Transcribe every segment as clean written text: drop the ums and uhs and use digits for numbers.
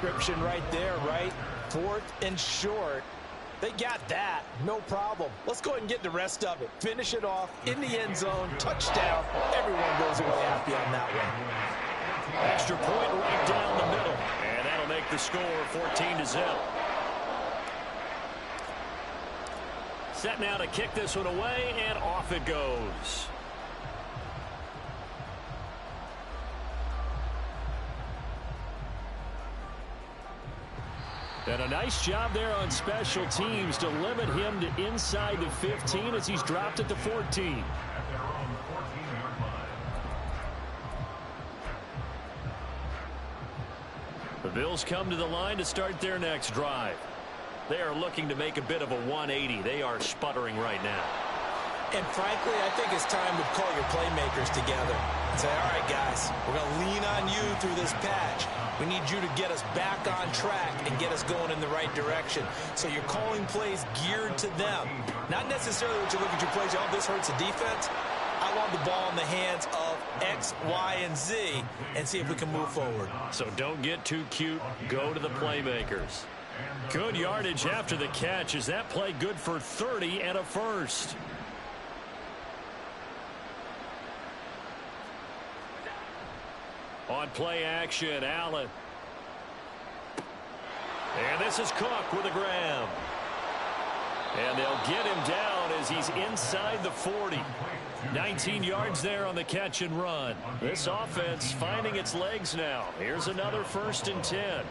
description right there, right? 4th and short. They got that. No problem. Let's go ahead and get the rest of it. Finish it off in the end zone. Touchdown. Everyone goes away happy on that one. Extra point right down the middle. And that'll make the score 14-0. Set now to kick this one away, and off it goes. And a nice job there on special teams to limit him to inside the 15 as he's dropped at the 14. The Bills come to the line to start their next drive. They are looking to make a bit of a 180. They are sputtering right now. And frankly, I think it's time to call your playmakers together and say, all right, guys, we're going to lean on you through this patch. We need you to get us back on track and get us going in the right direction. So you're calling plays geared to them. Not necessarily what you look at your plays, oh, this hurts the defense. I want the ball in the hands of X, Y, and Z and see if we can move forward. So don't get too cute. Go to the playmakers. Good yardage after the catch. Is that play good for 30 and a first? On play action, Allen. And this is Cook with a grab. And they'll get him down as he's inside the 40. 19 yards there on the catch and run. This offense finding its legs now. Here's another 1st and 10.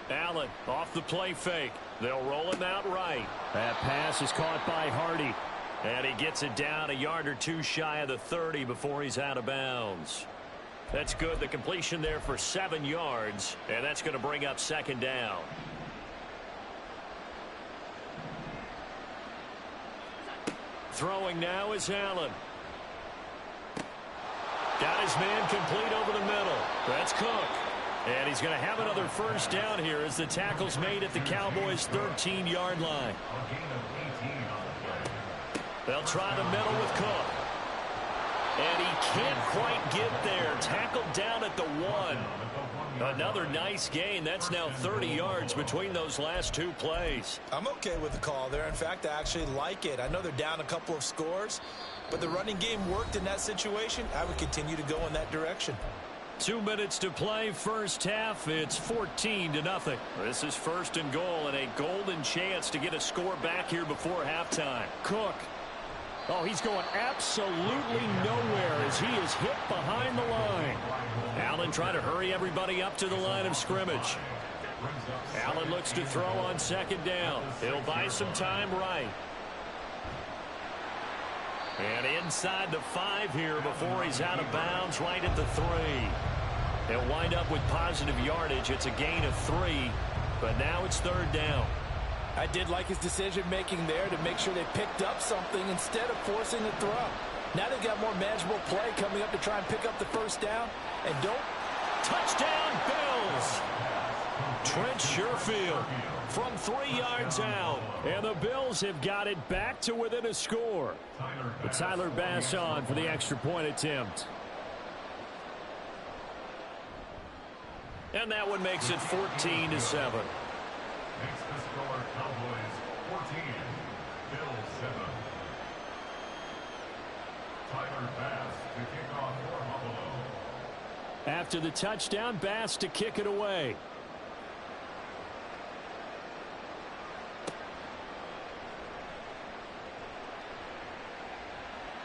Allen off the play fake. They'll roll him out right. That pass is caught by Hardy. And he gets it down a yard or two shy of the 30 before he's out of bounds. That's good. The completion there for 7 yards. And that's going to bring up 2nd down. Throwing now is Allen. Got his man complete over the middle. That's Cook. And he's going to have another 1st down here as the tackle's made at the Cowboys' 13-yard line. They'll try the middle with Cook. And he can't quite get there. Tackled down at the 1. Another nice gain. That's now 30 yards between those last 2 plays. I'm okay with the call there. In fact, I actually like it. I know they're down a couple of scores, but the running game worked in that situation. I would continue to go in that direction. 2 minutes to play, first half. It's 14-0. This is 1st and goal and a golden chance to get a score back here before halftime. Cook. Oh, he's going absolutely nowhere as he is hit behind the line. Allen trying to hurry everybody up to the line of scrimmage. Allen looks to throw on 2nd down. He'll buy some time right. And inside the 5 here before he's out of bounds right at the 3. He'll wind up with positive yardage. It's a gain of 3, but now it's 3rd down. I did like his decision-making there to make sure they picked up something instead of forcing the throw. Now they've got more manageable play coming up to try and pick up the 1st down. And don't. Touchdown, Bills! Trent Sherfield from 3 yards out. And the Bills have got it back to within a score. But Tyler Bass on for the extra point attempt. And that one makes it 14-7. Cowboys 14, Bills 7. Tyler Bass to kick off for Buffalo. After the touchdown, Bass to kick it away.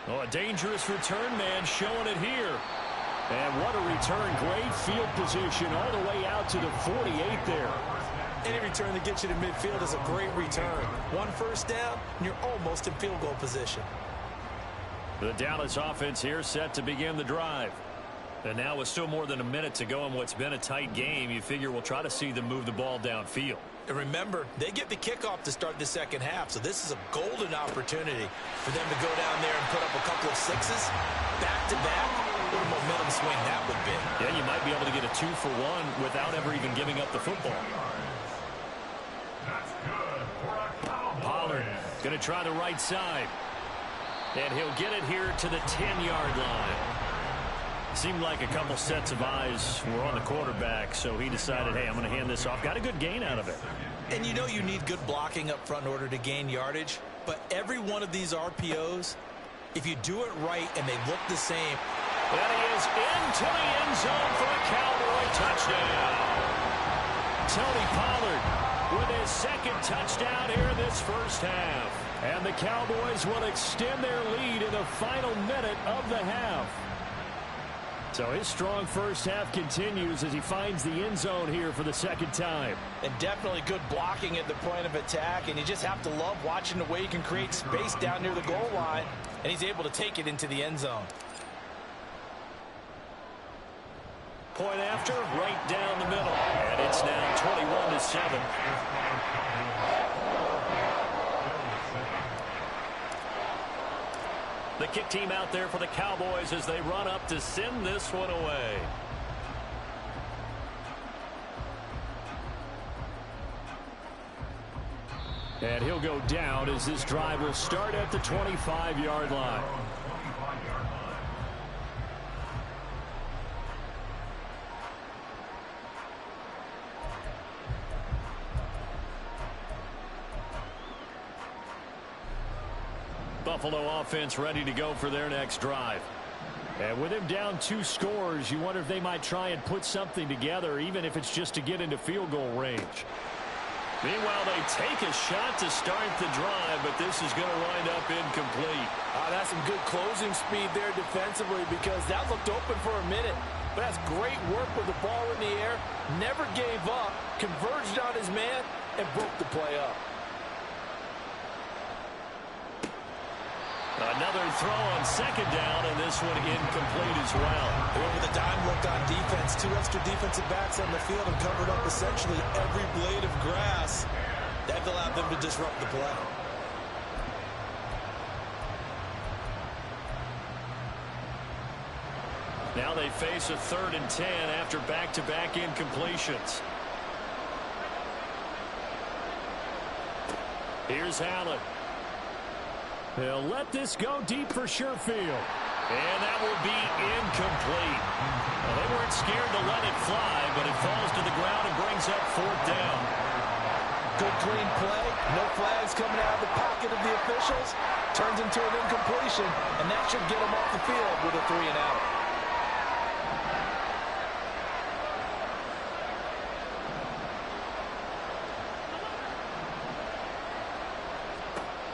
Oh, a dangerous return man showing it here. And what a return. Great field position all the way out to the 48 there. Any return that gets you to midfield is a great return. 1 1st down, and you're almost in field goal position. The Dallas offense here set to begin the drive. And now with still more than a minute to go in what's been a tight game, you figure we'll try to see them move the ball downfield. And remember, they get the kickoff to start the 2nd half, so this is a golden opportunity for them to go down there and put up a couple of 6s back-to-back. What a momentum swing that would be. Yeah, you might be able to get a 2-for-1 without ever even giving up the football. Pollard going to try the right side. And he'll get it here to the 10-yard line. Seemed like a couple sets of eyes were on the quarterback, so he decided, hey, I'm going to hand this off. Got a good gain out of it. And you know you need good blocking up front in order to gain yardage, but every one of these RPOs, if you do it right and they look the same. And he is into the end zone for a Cowboy touchdown. Tony Pollard with his second touchdown here in this first half. And the Cowboys will extend their lead in the final minute of the half. So his strong first half continues as he finds the end zone here for the second time. And definitely good blocking at the point of attack, and you just have to love watching the way he can create space down near the goal line, and he's able to take it into the end zone. Point after, right down the middle. And it's now 21-7. The kick team out there for the Cowboys as they run up to send this one away. And he'll go down as this drive will start at the 25-yard line. Buffalo offense ready to go for their next drive. And with him down 2 scores, you wonder if they might try and put something together, even if it's just to get into field goal range. Meanwhile, they take a shot to start the drive, but this is going to wind up incomplete. That's some good closing speed there defensively, because that looked open for a minute. But that's great work with the ball in the air. Never gave up, converged on his man, and broke the play up. Another throw on second down, and this one incomplete as well. With a dime look on defense, 2 extra defensive backs on the field and covered up essentially every blade of grass. That allowed them to disrupt the play. Now they face a 3rd and 10 after back-to-back incompletions. Here's Allen. He'll let this go deep for Sherfield. And that will be incomplete. Well, they weren't scared to let it fly, but it falls to the ground and brings up 4th down. Good clean play. No flags coming out of the pocket of the officials. Turns into an incompletion, and that should get them off the field with a 3 and out.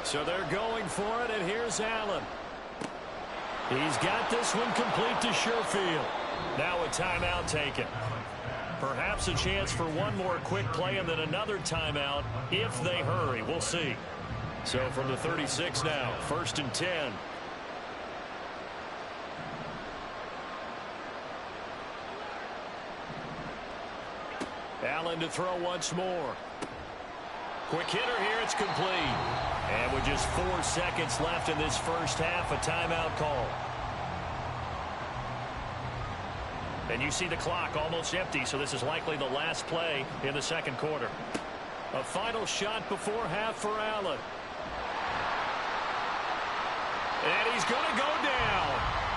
So they're going for it, and here's Allen. He's got this one complete to Sherfield. Now a timeout taken. Perhaps a chance for one more quick play and then another timeout if they hurry. We'll see. So from the 36 now, 1st and 10. Allen to throw once more. Quick hitter here, it's complete. And with just 4 seconds left in this first half, a timeout call. And you see the clock almost empty, so this is likely the last play in the second quarter. A final shot before half for Allen. And he's going to go down.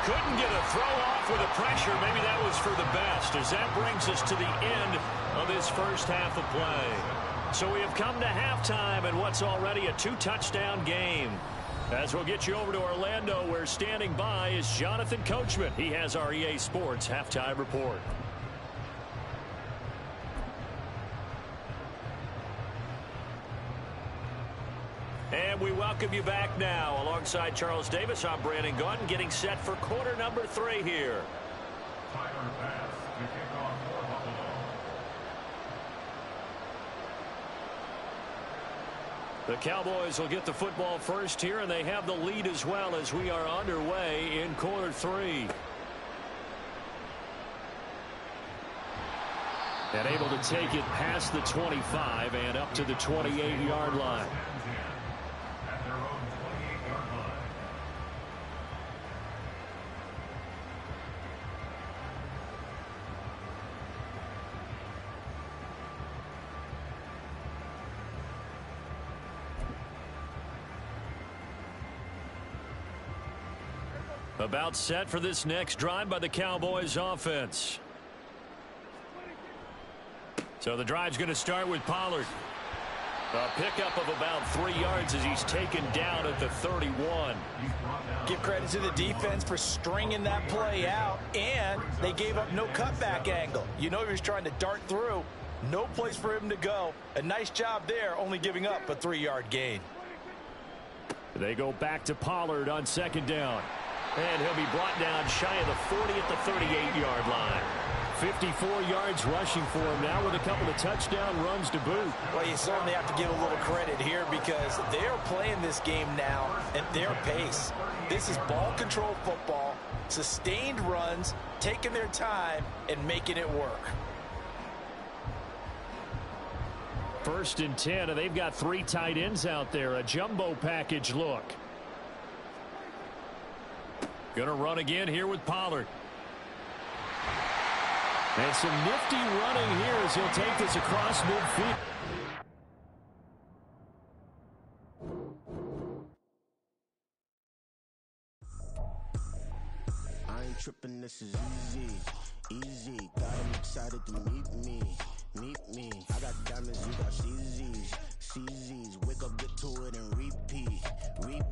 Couldn't get a throw off with the pressure. Maybe that was for the best, as that brings us to the end of this first half of play. So we have come to halftime in what's already a 2-touchdown game. As we'll get you over to Orlando, where standing by is Jonathan Coachman. He has our EA Sports halftime report. And we welcome you back now. Alongside Charles Davis, I'm Brandon Gunn, getting set for quarter number 3 here. The Cowboys will get the football first here, and they have the lead as well as we are underway in quarter 3. And able to take it past the 25 and up to the 28-yard line. About set for this next drive by the Cowboys offense. So the drive's going to start with Pollard. A pickup of about 3 yards as he's taken down at the 31. Give credit to the defense for stringing that play out, and they gave up no cutback angle. You know he was trying to dart through. No place for him to go. A nice job there, only giving up a 3-yard gain. They go back to Pollard on second down. And he'll be brought down shy of the 40 at the 38-yard line. 54 yards rushing for him now with a couple of touchdown runs to boot. Well, you certainly have to give a little credit here because they're playing this game now at their pace. This is ball control football, sustained runs, taking their time, and making it work. 1st and 10, and they've got 3 tight ends out there. A jumbo package look. Going to run again here with Pollard. And some nifty running here as he'll take this across midfield. I ain't tripping, this is easy, easy. Got him excited to meet me. I got diamonds, you got CZs. Wake up, get to it, and repeat. Hey, I ain't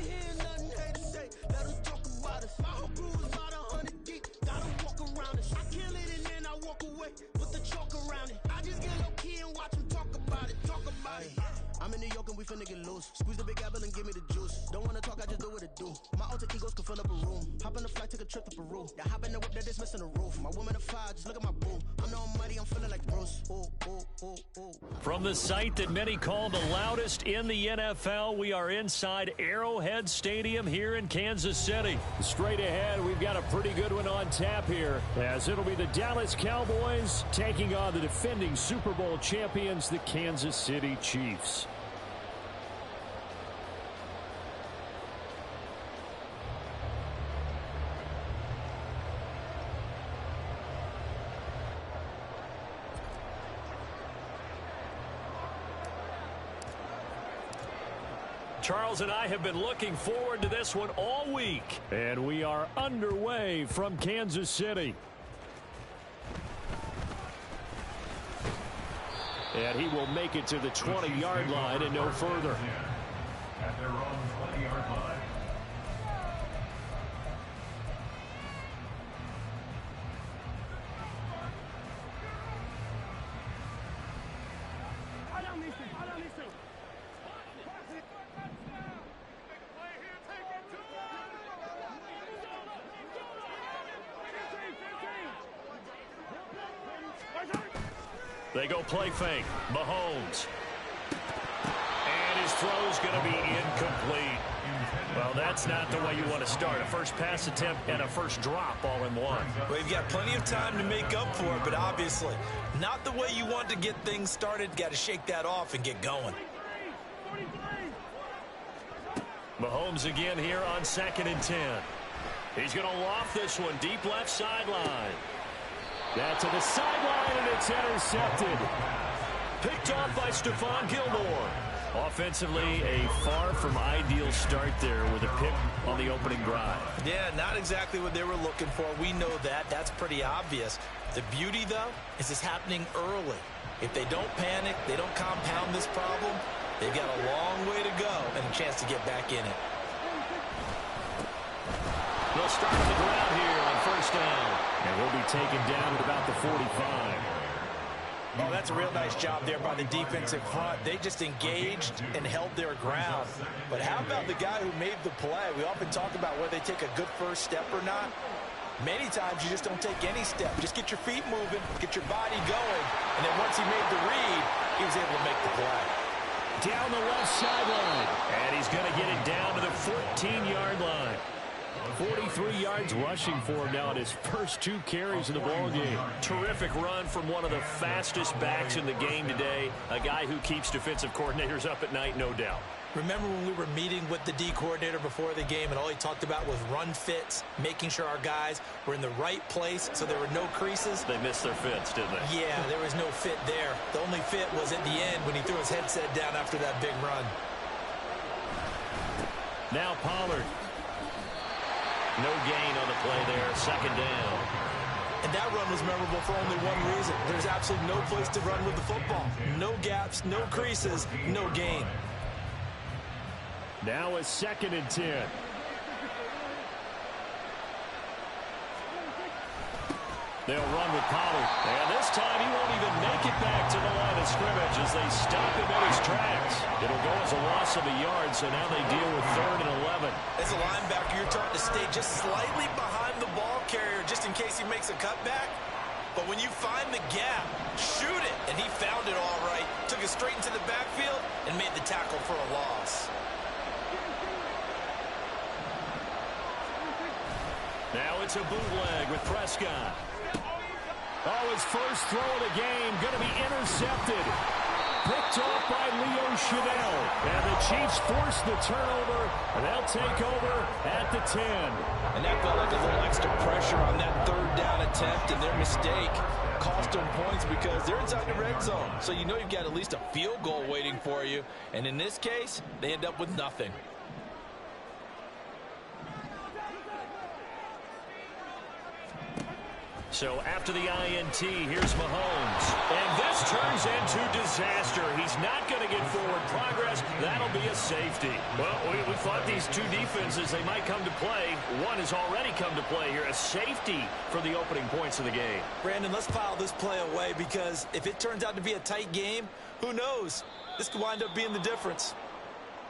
hearing nothing hate to say. Let us talk about us. My whole crew is about 100 deep. Gotta walk around us. I kill it and then I walk away. Put the chalk around it. I just get low key and watch them talk about it. I'm in New York and we finna get loose. Squeeze the big apple and give me the juice. Don't wanna talk, I just do what it do. My alter egos can fill up a room. Hop on the flight, take a trip to Peru. Yeah, hop in the whip that is missing the roof. My woman a fire, just look at my boo. I'm the almighty, I'm feeling like Bruce. Ooh. From the site that many call the loudest in the NFL, we are inside Arrowhead Stadium here in Kansas City. Straight ahead, we've got a pretty good one on tap here, as it'll be the Dallas Cowboys taking on the defending Super Bowl champions, the Kansas City Chiefs. Charles and I have been looking forward to this one all week. And we are underway from Kansas City. And he will make it to the 20-yard line and no further. At their own 20-yard line. They go play fake. Mahomes. And his throw's going to be incomplete. Well, that's not the way you want to start. A first pass attempt and a first drop all in one. Well, you've got plenty of time to make up for it, but obviously not the way you want to get things started. Got to shake that off and get going. Mahomes again here on 2nd and 10. He's going to loft this one deep left sideline. That's to the sideline, and it's intercepted. Picked off by Stephon Gilmore. Offensively, a far from ideal start there with a pick on the opening drive. Yeah, not exactly what they were looking for. We know that. That's pretty obvious. The beauty, though, is it's happening early. If they don't panic, they don't compound this problem, they've got a long way to go and a chance to get back in it. They'll start on the ground here on 1st down. And he'll be taken down at about the 45. Oh, that's a real nice job there by the defensive front. They just engaged and held their ground. But how about the guy who made the play? We often talk about whether they take a good first step or not. Many times you just don't take any step. Just get your feet moving, get your body going. And then once he made the read, he was able to make the play. Down the left sideline. And he's going to get it down to the 14-yard line. 43 yards rushing for him now in his first 2 carries of the ballgame. Terrific run from one of the fastest backs in the game today. A guy who keeps defensive coordinators up at night, no doubt. Remember when we were meeting with the D coordinator before the game and all he talked about was run fits, making sure our guys were in the right place so there were no creases? They missed their fits, didn't they? Yeah, there was no fit there. The only fit was at the end when he threw his headset down after that big run. Now Pollard. No gain on the play there, second down. And that run was memorable for only one reason. There's absolutely no place to run with the football. No gaps, no creases, no gain. Now a 2nd and 10. They'll run with Pollard. And this time he won't even make it back to the line of scrimmage as they stop him in his tracks. It'll go as a loss of a yard, so now they deal with 3rd and 11. As a linebacker, you're trying to stay just slightly behind the ball carrier just in case he makes a cutback. But when you find the gap, shoot it. And he found it all right. Took it straight into the backfield and made the tackle for a loss. Now it's a bootleg with Prescott. Oh, his first throw of the game going to be intercepted. Picked off by Leo Chanel. And the Chiefs force the turnover, and they'll take over at the 10. And that felt like a little extra pressure on that 3rd down attempt, and their mistake cost them points because they're inside the red zone. So you know you've got at least a field goal waiting for you. And in this case, they end up with nothing. So after the INT, here's Mahomes. And this turns into disaster. He's not going to get forward progress. That'll be a safety. Well, we thought these two defenses, they might come to play. One has already come to play here. A safety for the opening points of the game. Brandon, let's file this play away because if it turns out to be a tight game, who knows? This could wind up being the difference.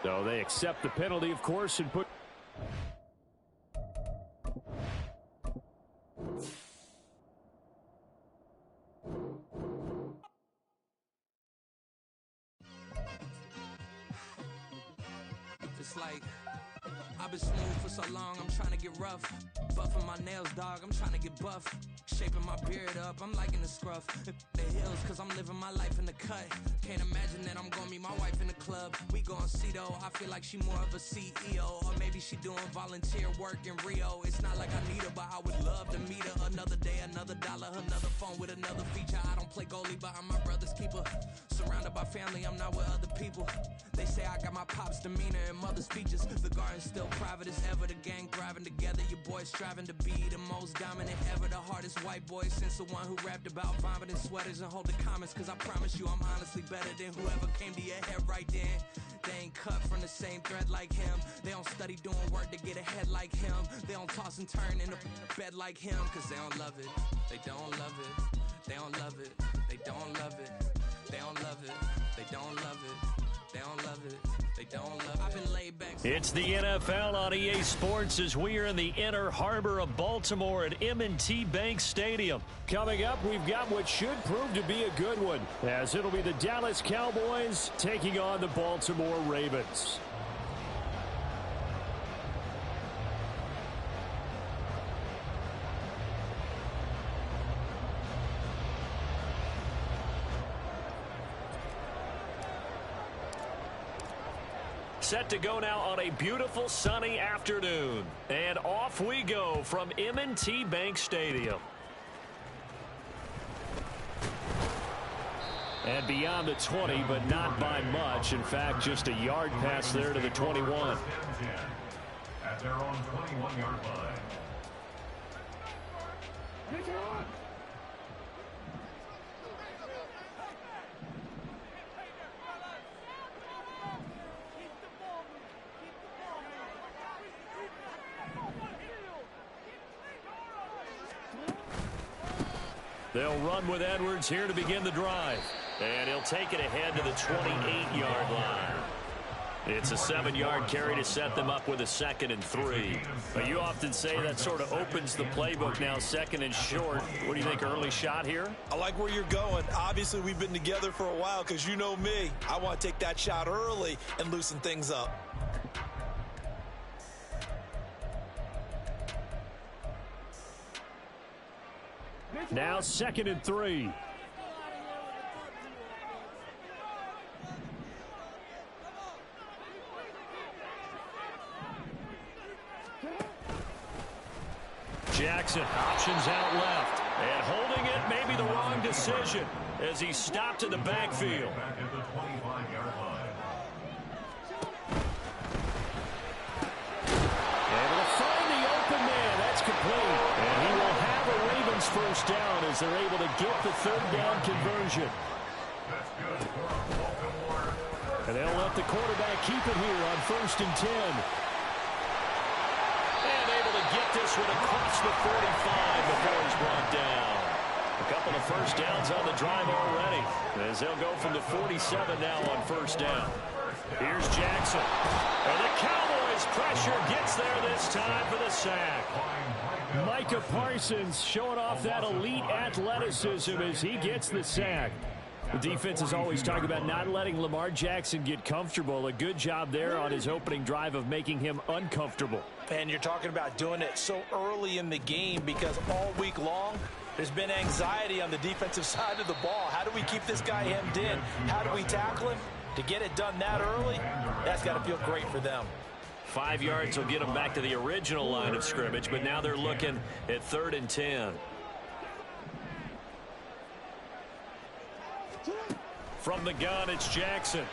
So they accept the penalty, of course, and put... It's like I've been smooth for so long, I'm trying to get rough. Buffing my nails, dog, I'm trying to get buff. Shaping my beard up, I'm liking the scruff. The hills, cause I'm living my life in the cut. Can't imagine that I'm gonna meet my wife in the club. We gon' see though, I feel like she more of a CEO. Or maybe she doing volunteer work in Rio. It's not like I need her, but I would love to meet her. Another day, another dollar, another phone with another feature. I don't play goalie, but I'm my brother's keeper. Surrounded by family, I'm not with other people. They say I got my pop's demeanor and mother's features. The garden's still private as ever, the gang thriving together. Your boys striving to be the most dominant ever. The hardest white boy since the one who rapped about vomiting sweaters and hold the comments. Cause I promise you I'm honestly better than whoever came to your head right then. They ain't cut from the same thread like him. They don't study doing work to get ahead like him. They don't toss and turn in a bed like him. Cause they don't love it, they don't love it. They don't love it, they don't love it. They don't love it, they don't love it. They don't love it, they don't love it. I've been laid back. It's the NFL on EA Sports as we are in the inner harbor of Baltimore at M&T Bank Stadium. Coming up, we've got what should prove to be a good one, as it'll be the Dallas Cowboys taking on the Baltimore Ravens. Set to go now on a beautiful sunny afternoon. And off we go from M&T Bank Stadium. And beyond the 20, but not by much. In fact, just a yard pass there to the 21. At their own 21-yard line. They'll run with Edwards here to begin the drive. And he'll take it ahead to the 28-yard line. It's a 7-yard carry to set them up with a 2nd and 3. But you often say that sort of opens the playbook now, 2nd and short. What do you think, early shot here? I like where you're going. Obviously, we've been together for a while because you know me. I want to take that shot early and loosen things up. Now 2nd and 3. Jackson options out left. And holding it may be the wrong decision as he stopped in the backfield. Back at the 25-yard line. Able to find the open man. first down as they're able to get the third down conversion. And they'll let the quarterback keep it here on 1st and 10. And able to get this one across the 45 before he's brought down. A couple of first downs on the drive already, as they'll go from the 47 now on 1st down. Here's Jackson. And the Cowboys pressure gets there this time for the sack. Micah Parsons showing off that elite athleticism as he gets the sack. The defense is always talking about not letting Lamar Jackson get comfortable. A good job there on his opening drive of making him uncomfortable. And you're talking about doing it so early in the game because all week long, there's been anxiety on the defensive side of the ball. How do we keep this guy hemmed in? How do we tackle him? To get it done that early, that's got to feel great for them. 5 yards will get them back to the original line of scrimmage, but now they're looking at 3rd and 10. From the gun, it's Jackson.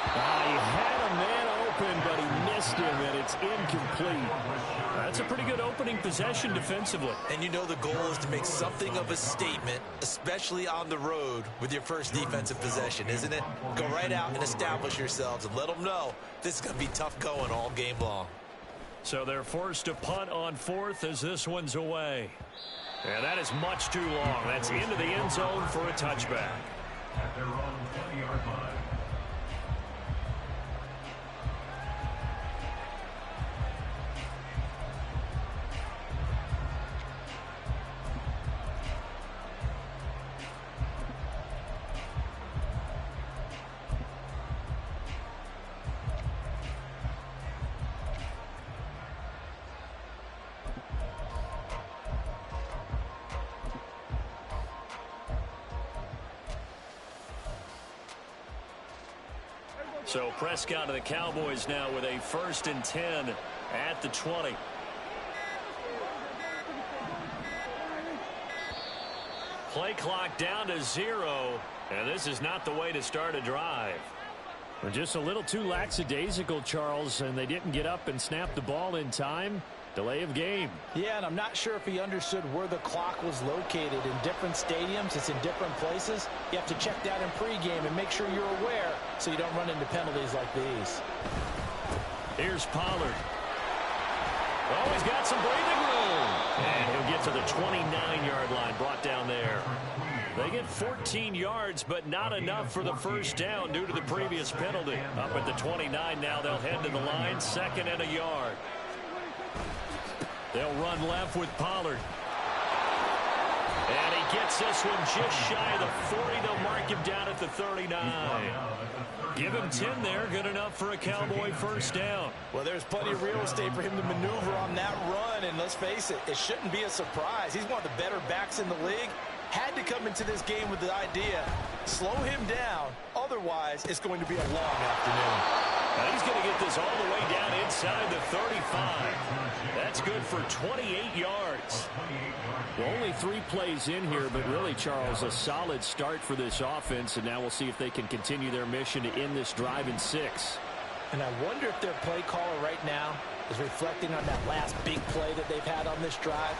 He had a man open, but he missed him, and it's incomplete. That's a pretty good opening possession defensively. And you know the goal is to make something of a statement, especially on the road with your first defensive possession, isn't it? Go right out and establish yourselves and let them know this is going to be tough going all game long. So they're forced to punt on 4th as this one's away. And that is much too long. That's into the end zone for a touchback. At their own 20-yard line. So Prescott of the Cowboys now with a 1st and 10 at the 20. Play clock down to 0, and this is not the way to start a drive. Just a little too lackadaisical, Charles, and they didn't get up and snap the ball in time. Delay of game. Yeah, and I'm not sure if he understood where the clock was located. In different stadiums, it's in different places. You have to check that in pregame and make sure you're aware so you don't run into penalties like these. Here's Pollard. Oh, he's got some breathing room. And he'll get to the 29-yard line, brought down there. They get 14 yards, but not enough for the first down due to the previous penalty. Up at the 29 now, they'll head to the line, 2nd and a yard. They'll run left with Pollard. And he gets this one just shy of the 40. They'll mark him down at the 39. Give him 10 there. Good enough for a Cowboy first down. Well, there's plenty of real estate for him to maneuver on that run. And let's face it, it shouldn't be a surprise. He's one of the better backs in the league. Had to come into this game with the idea, slow him down. Otherwise, it's going to be a long afternoon. Now he's going to get this all the way down inside the 35. That's good for 28 yards. Well, only 3 plays in here, but really, Charles, a solid start for this offense. And now we'll see if they can continue their mission to end this drive in 6. And I wonder if their play caller right now is reflecting on that last big play that they've had on this drive.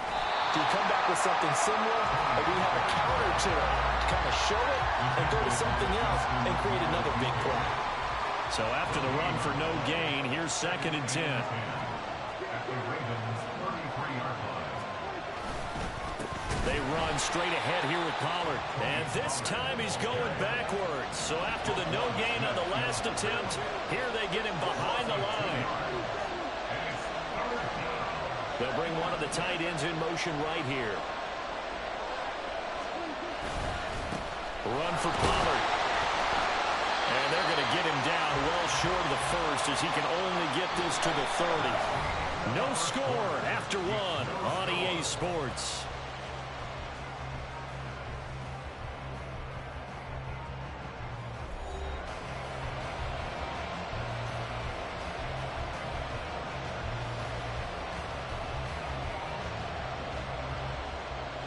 Do you come back with something similar, or do you have a counter to it to kind of show it and go to something else and create another big play? So after the run for no gain, here's 2nd and 10. They run straight ahead here with Pollard. And this time he's going backwards. So after the no gain on the last attempt, here they get him behind the line. They'll bring one of the tight ends in motion right here. Run for Pollard. And they're going to get him down well short of the first as he can only get this to the 30. No score after 1 on EA Sports.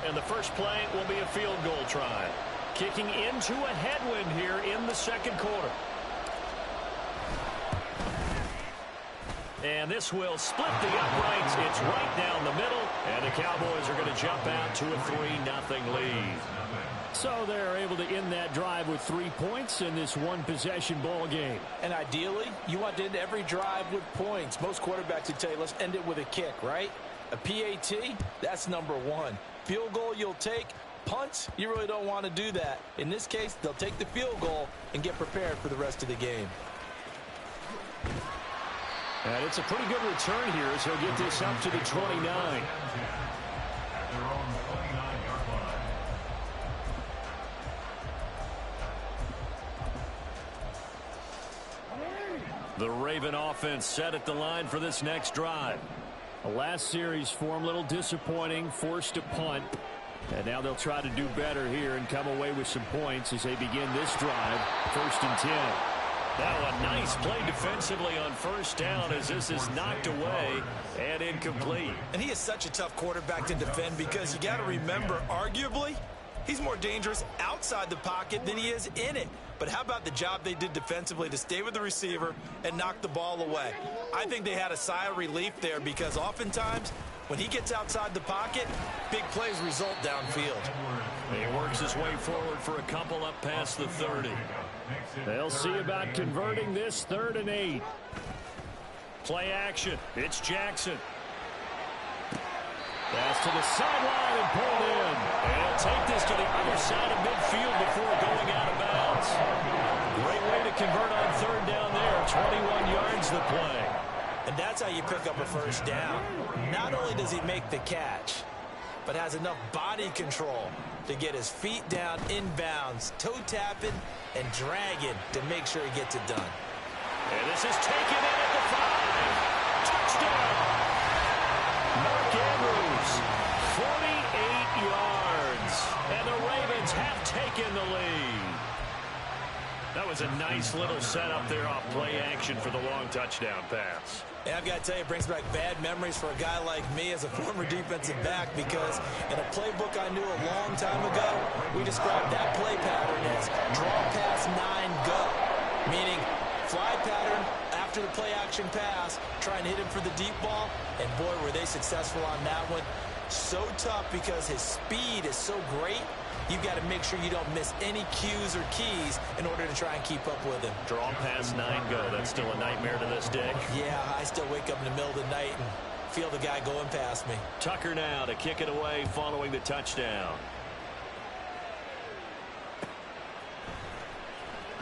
And the first play will be a field goal try. Kicking into a headwind here in the 2nd quarter. And this will split the uprights. It's right down the middle. And the Cowboys are going to jump out to a 3-0 lead. So they're able to end that drive with 3 points in this one-possession ball game. And ideally, you want to end every drive with points. Most quarterbacks would tell you, let's end it with a kick, right? A PAT, that's number one. Field goal you'll take. Punts, you really don't want to do that. In this case, they'll take the field goal and get prepared for the rest of the game. And it's a pretty good return here as he'll get this up to the 29. The Raven offense set at the line for this next drive. The last series for him, a little disappointing, forced a punt. And now they'll try to do better here and come away with some points as they begin this drive, 1st and 10. Now a nice play defensively on 1st down as this is knocked away and incomplete. And he is such a tough quarterback to defend because you got to remember, arguably, he's more dangerous outside the pocket than he is in it. But how about the job they did defensively to stay with the receiver and knock the ball away? I think they had a sigh of relief there because oftentimes when he gets outside the pocket, big plays result downfield. He works his way forward for a couple up past the 30. They'll see about converting this 3rd and 8. Play action. It's Jackson. Pass to the sideline and pulled in. And he'll take this to the other side of midfield before going out of bounds. Great way to convert on 3rd down there. 21 yards the play. And that's how you pick up a 1st down. Not only does he make the catch, but has enough body control to get his feet down inbounds, toe tapping and dragging to make sure he gets it done. And this is taken in at the 5. Touchdown. Mark Andrews, 48 yards. And the Ravens have taken the lead. That was a nice little setup there off play action for the long touchdown pass. Yeah, I've got to tell you, it brings back bad memories for a guy like me as a former defensive back because in a playbook I knew a long time ago, we described that play pattern as draw pass 9 go, meaning fly pattern after the play action pass, try and hit him for the deep ball, and boy, were they successful on that one. So tough because his speed is so great. You've got to make sure you don't miss any cues or keys in order to try and keep up with him. Draw past 9 go. That's still a nightmare to this day. Yeah, I still wake up in the middle of the night and feel the guy going past me. Tucker now to kick it away following the touchdown.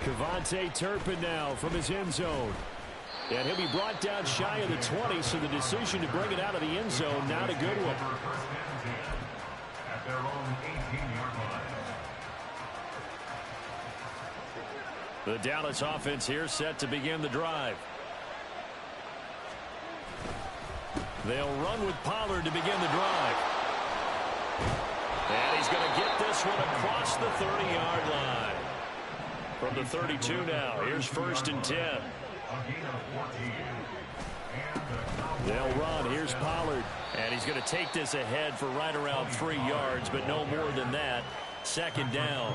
Kevontae Turpin now from his end zone. And he'll be brought down shy of the 20, so the decision to bring it out of the end zone, not a good one. At their own 18-yard line. The Dallas offense here set to begin the drive. They'll run with Pollard to begin the drive. And he's going to get this one across the 30-yard line. From the 32 now, here's 1st and 10. They'll run. Here's Pollard. And he's going to take this ahead for right around 3 yards, but no more than that. 2nd down.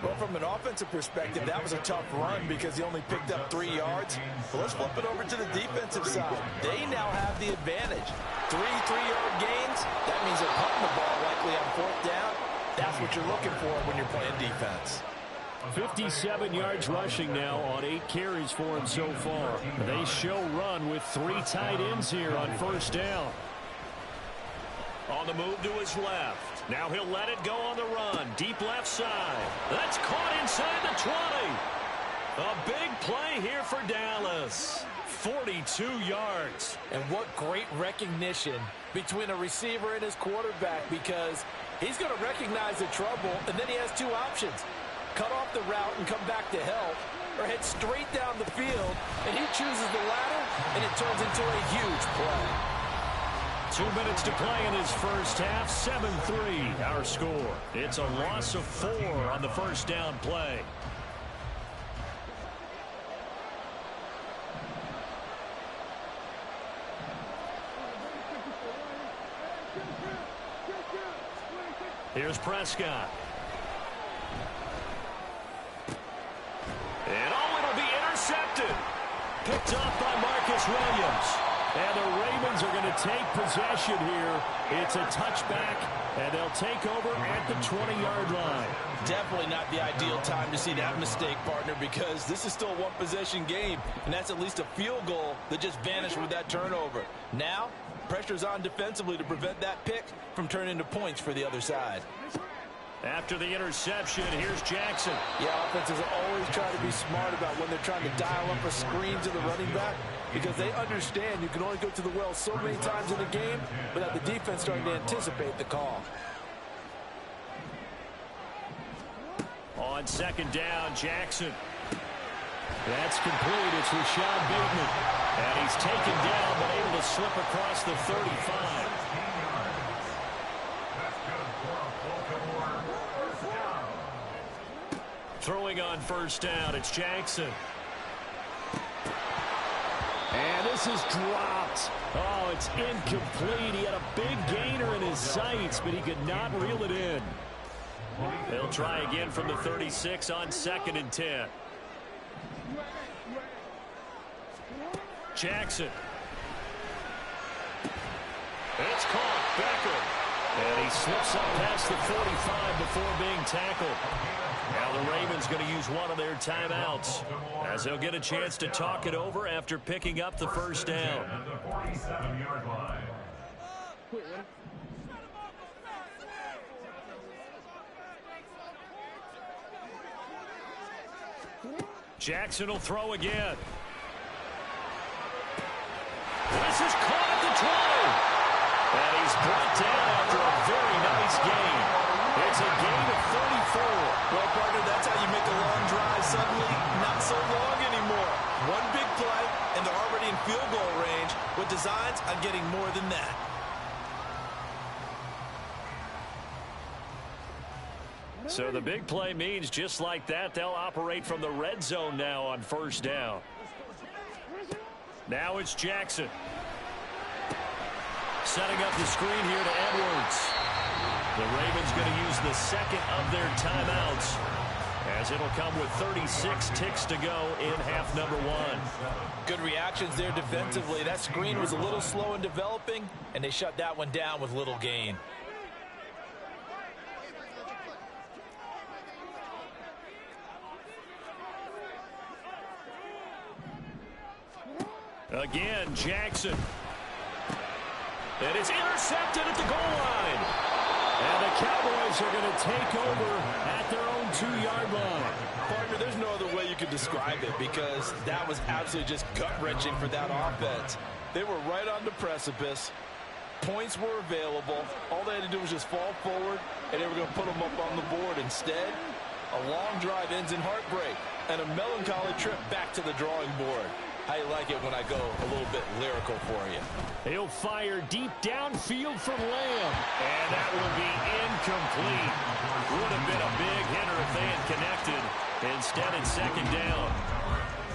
Well, from an offensive perspective, that was a tough run because he only picked up 3 yards. But let's flip it over to the defensive side. They now have the advantage. 3 3-yard gains. That means they're punting the ball likely on 4th down. That's what you're looking for when you're playing defense. 57 yards rushing now on 8 carries for him so far. They show run with 3 tight ends here on 1st down. On the move to his left. Now he'll let it go on the run. Deep left side. That's caught inside the 20. A big play here for Dallas. 42 yards. And what great recognition between a receiver and his quarterback because he's going to recognize the trouble, and then he has 2 options. Cut off the route and come back to help, or head straight down the field, and he chooses the latter, and it turns into a huge play. 2 minutes to play in his first half. 7-3 our score. It's a loss of 4 on the 1st down play. Here's Prescott. And it'll be intercepted. Picked off by Marcus Williams. And the Ravens are going to take possession here. It's a touchback, and they'll take over at the 20-yard line. Definitely not the ideal time to see that mistake, partner, because this is still a one-possession game, and that's at least a field goal that just vanished with that turnover. Now, pressure's on defensively to prevent that pick from turning into points for the other side. After the interception, here's Jackson. Yeah, offenses always try to be smart about when they're trying to dial up a screen to the running back, because they understand you can only go to the well so many times in the game without the defense starting to anticipate the call. On second down, Jackson. That's complete. It's Rashad Bateman. And he's taken down but able to slip across the 35. Throwing on first down, it's Jackson. And this is dropped. Oh, it's incomplete. He had a big gainer in his sights, but he could not reel it in. They'll try again from the 36 on 2nd and 10. Jackson. It's caught. Becker. And he slips up past the 45 before being tackled. Now the Ravens going to use one of their timeouts as they'll get a chance to talk it over after picking up the first down. Jackson will throw again. This is caught at the 20. And he's brought down after a very nice gain. It's a gain of 34. Well, partner, that's how you make a long drive suddenly not so long anymore. One big play, and they're already in field goal range with designs on getting more than that. So the big play means just like that, they'll operate from the red zone now on first down. Now it's Jackson. Setting up the screen here to Edwards. The Ravens going to use the second of their timeouts as it'll come with 36 ticks to go in half number one. Good reactions there defensively. That screen was a little slow in developing, and they shut that one down with little gain. Again, Jackson. And it's intercepted at the goal line. And the Cowboys are going to take over at their own 2-yard line. Partner, there's no other way you could describe it because that was absolutely just gut-wrenching for that offense. They were right on the precipice. Points were available. All they had to do was just fall forward, and they were going to put them up on the board. Instead, a long drive ends in heartbreak and a melancholy trip back to the drawing board. I like it when I go a little bit lyrical for you. He'll fire deep downfield from Lamb. And that will be incomplete. Would have been a big hitter if they had connected. Instead, it's second down.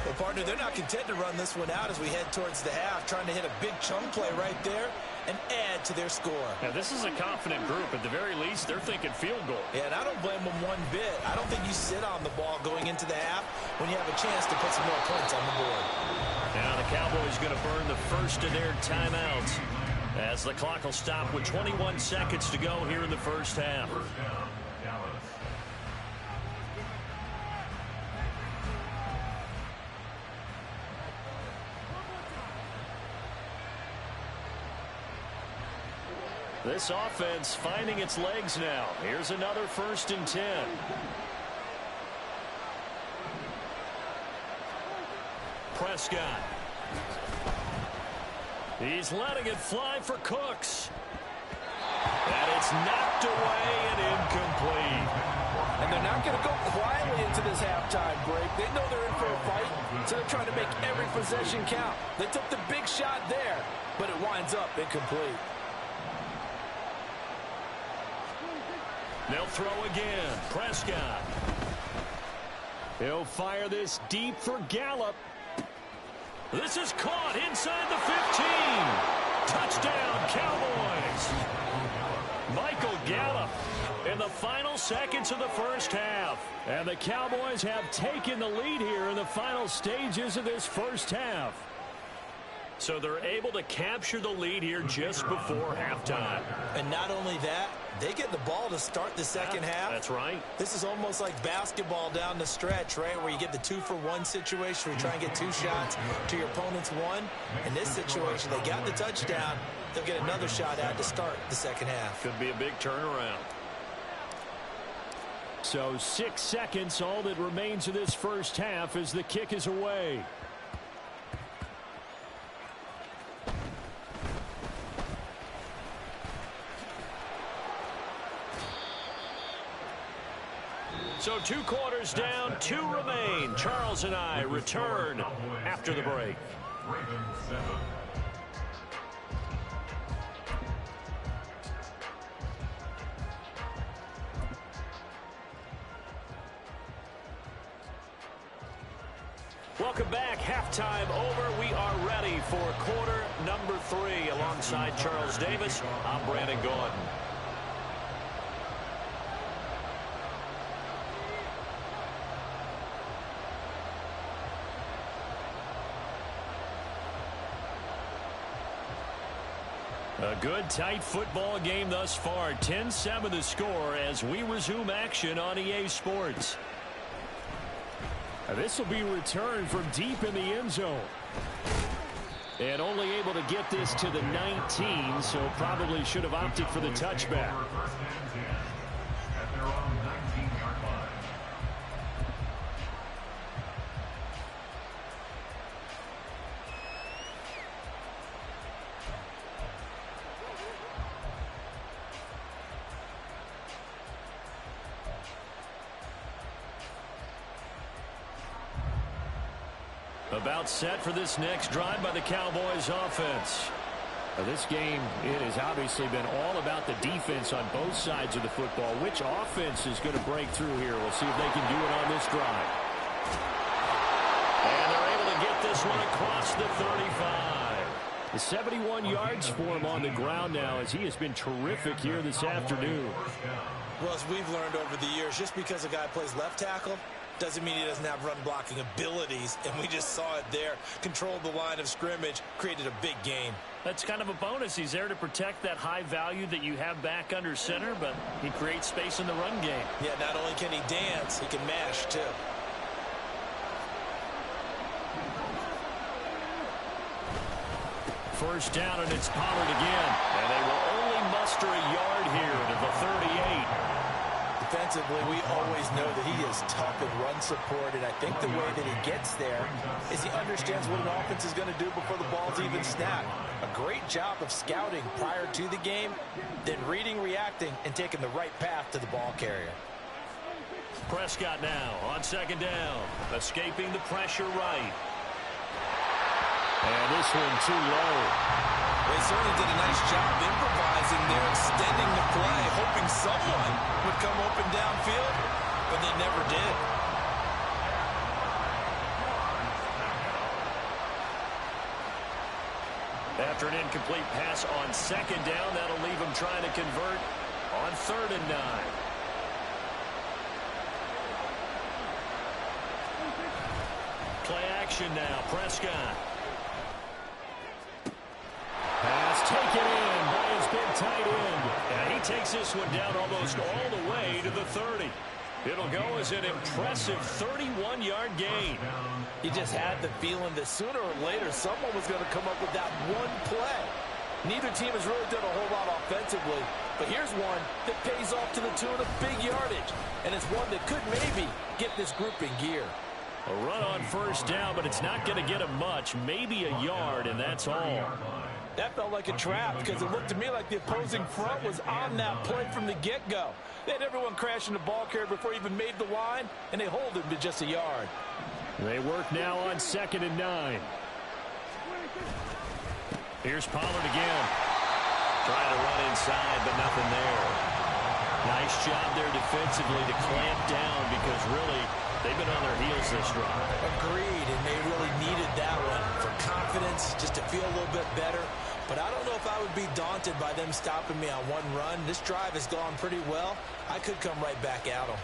Well, partner, they're not content to run this one out as we head towards the half, trying to hit a big chunk play right there and add to their score. Now, this is a confident group. At the very least, they're thinking field goal. Yeah, and I don't blame them one bit. I don't think you sit on the ball going into the half when you have a chance to put some more points on the board. Now the Cowboys going to burn the first of their timeouts as the clock will stop with 21 seconds to go here in the first half. This offense finding its legs now. Here's another 1st and 10. Prescott. He's letting it fly for Cooks. And it's knocked away and incomplete. And they're not going to go quietly into this halftime break. They know they're in for a fight, so they're trying to make every possession count. They took the big shot there, but it winds up incomplete. They'll throw again. Prescott. He'll fire this deep for Gallup. This is caught inside the 15. Touchdown, Cowboys. Michael Gallup. in the final seconds of the first half. And the Cowboys have taken the lead here in the final stages of this first half. So they're able to capture the lead here just before halftime. And not only that, they get the ball to start the second half. That's right. This is almost like basketball down the stretch, right, where you get the 2-for-1 situation where you try and get 2 shots to your opponent's 1. In this situation, they got the touchdown. They'll get another shot out to start the second half. Could be a big turnaround. So 6 seconds, all that remains of this first half as the kick is away. So 2 quarters down, 2 remain. Charles and I return after the break. Ravens 7. Welcome back. Halftime over. We are ready for quarter number 3. Alongside Charles Davis, I'm Brandon Gordon. A good, tight football game thus far. 10-7 the score as we resume action on EA Sports. This will be returned from deep in the end zone. And only able to get this to the 19, so probably should have opted for the touchback. First and 10 at their own 19-yard line. About set for this next drive by the Cowboys offense. Now this game, it has obviously been all about the defense on both sides of the football. Which offense is going to break through here? We'll see if they can do it on this drive. And they're able to get this one across the 35. The 71 yards for him on the ground now as he has been terrific here this afternoon. Well, as we've learned over the years, just because a guy plays left tackle doesn't mean he doesn't have run blocking abilities, and we just saw it there. Controlled the line of scrimmage, created a big gain. That's kind of a bonus. He's there to protect that high value that you have back under center, but he creates space in the run game. Yeah, not only can he dance, he can mash, too. First down, and it's Pollard again. And they will only muster a yard here to the 38. Defensively, we always know that he is tough in run support, and I think the way that he gets there is he understands what an offense is going to do before the ball's even snapped. A great job of scouting prior to the game, then reading, reacting, and taking the right path to the ball carrier. Prescott now on second down, escaping the pressure right. And this one too low. They certainly did a nice job improvising there, extending the play, hoping someone would come open downfield, but they never did. After an incomplete pass on second down, that'll leave him trying to convert on 3rd and 9. Play action now, Prescott. Pass taken in by his big tight end. And he takes this one down almost all the way to the 30. It'll go as an impressive 31-yard gain. You just had the feeling that sooner or later someone was going to come up with that one play. Neither team has really done a whole lot offensively, but here's one that pays off to the tune of big yardage, and it's one that could maybe get this group in gear. A run on first down, but it's not going to get him much, maybe a yard, and that's all. That felt like a trap because it looked to me like the opposing front was on that play from the get-go. They had everyone crashing the ball carrier before he even made the line, and they hold him to just a yard. They work now on 2nd and 9. Here's Pollard again. Trying to run inside, but nothing there. Nice job there defensively to clamp down because really they've been on their heels this drive. Agreed, and they really needed that one for confidence, just to feel a little bit better. but I don't know if I would be daunted by them stopping me on one run. This drive has gone pretty well. I could come right back at them.